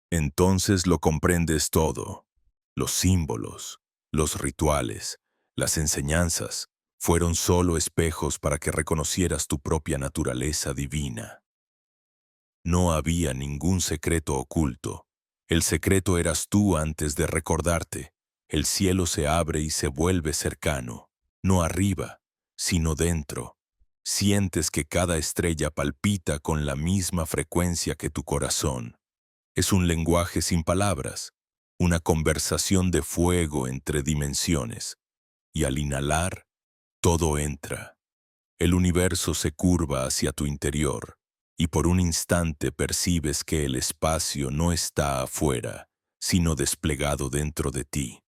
S1: Entonces lo comprendes todo. Los símbolos, los rituales, las enseñanzas, fueron solo espejos para que reconocieras tu propia naturaleza divina. No había ningún secreto oculto. El secreto eras tú antes de recordarte. El cielo se abre y se vuelve cercano, no arriba, sino dentro. Sientes que cada estrella palpita con la misma frecuencia que tu corazón. Es un lenguaje sin palabras, una conversación de fuego entre dimensiones. Y al inhalar, todo entra. El universo se curva hacia tu interior, y por un instante percibes que el espacio no está afuera, sino desplegado dentro de ti.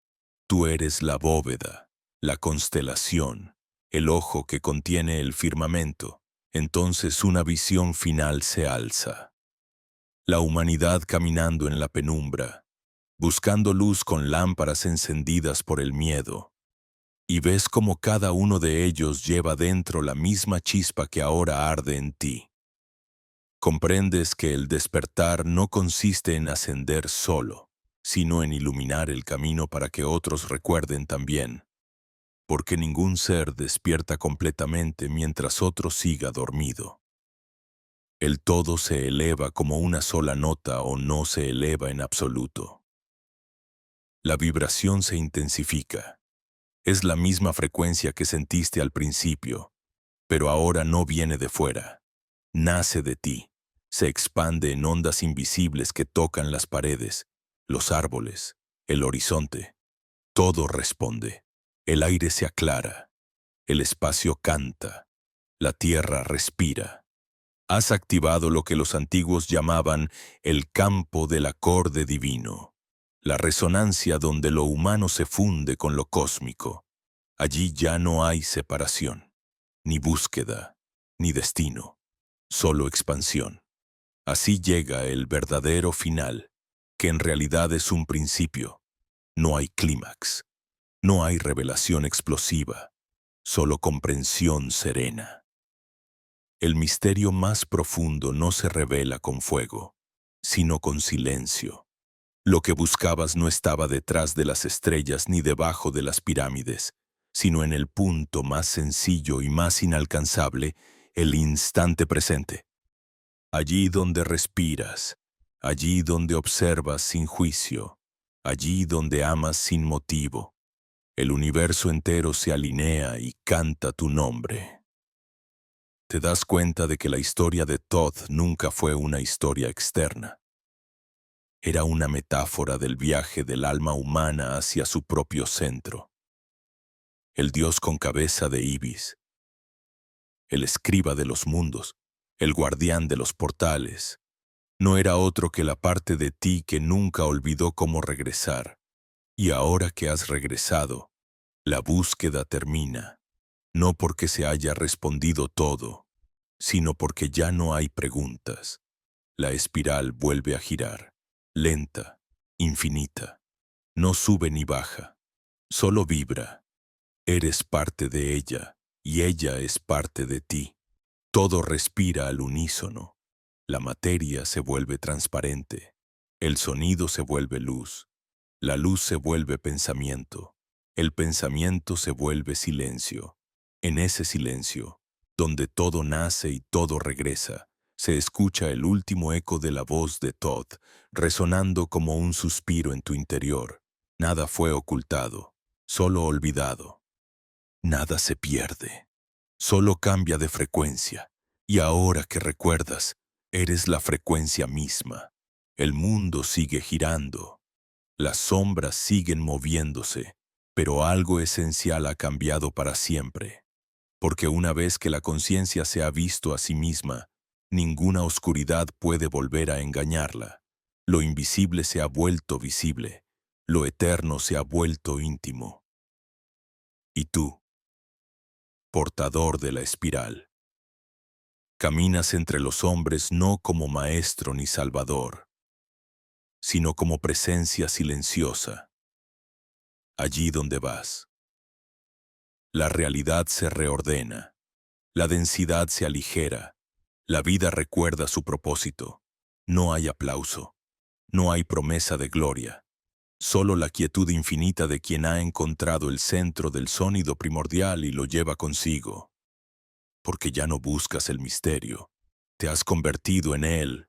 S1: Tú eres la bóveda, la constelación, el ojo que contiene el firmamento. Entonces una visión final se alza. La humanidad caminando en la penumbra, buscando luz con lámparas encendidas por el miedo. Y ves como cada uno de ellos lleva dentro la misma chispa que ahora arde en ti. Comprendes que el despertar no consiste en ascender solo, sino en iluminar el camino para que otros recuerden también. Porque ningún ser despierta completamente mientras otro siga dormido. El todo se eleva como una sola nota o no se eleva en absoluto. La vibración se intensifica. Es la misma frecuencia que sentiste al principio, pero ahora no viene de fuera. Nace de ti. Se expande en ondas invisibles que tocan las paredes, los árboles, el horizonte. Todo responde. El aire se aclara. El espacio canta. La tierra respira. Has activado lo que los antiguos llamaban el campo del acorde divino, la resonancia donde lo humano se funde con lo cósmico. Allí ya no hay separación, ni búsqueda, ni destino, solo expansión. Así llega el verdadero final, que en realidad es un principio. No hay clímax, no hay revelación explosiva, solo comprensión serena. El misterio más profundo no se revela con fuego, sino con silencio. Lo que buscabas no estaba detrás de las estrellas ni debajo de las pirámides, sino en el punto más sencillo y más inalcanzable, el instante presente. Allí donde respiras, allí donde observas sin juicio, allí donde amas sin motivo. El universo entero se alinea y canta tu nombre. Te das cuenta de que la historia de Todd nunca fue una historia externa. Era una metáfora del viaje del alma humana hacia su propio centro. El dios con cabeza de ibis, el escriba de los mundos, el guardián de los portales, no era otro que la parte de ti que nunca olvidó cómo regresar. Y ahora que has regresado, la búsqueda termina, no porque se haya respondido todo, sino porque ya no hay preguntas. La espiral vuelve a girar, lenta, infinita. No sube ni baja, solo vibra. Eres parte de ella y ella es parte de ti. Todo respira al unísono. La materia se vuelve transparente. El sonido se vuelve luz. La luz se vuelve pensamiento. El pensamiento se vuelve silencio. En ese silencio, donde todo nace y todo regresa, se escucha el último eco de la voz de Todd, resonando como un suspiro en tu interior. Nada fue ocultado, solo olvidado. Nada se pierde, solo cambia de frecuencia. Y ahora que recuerdas, eres la frecuencia misma. El mundo sigue girando. Las sombras siguen moviéndose, pero algo esencial ha cambiado para siempre. Porque una vez que la conciencia se ha visto a sí misma, ninguna oscuridad puede volver a engañarla. Lo invisible se ha vuelto visible, lo eterno se ha vuelto íntimo. Y tú, portador de la espiral, Caminas entre los hombres no como maestro ni salvador, sino como presencia silenciosa, allí donde vas. La realidad se reordena, la densidad se aligera, la vida recuerda su propósito. No hay aplauso, no hay promesa de gloria, solo la quietud infinita de quien ha encontrado el centro del sonido primordial y lo lleva consigo. Porque ya no buscas el misterio, te has convertido en él,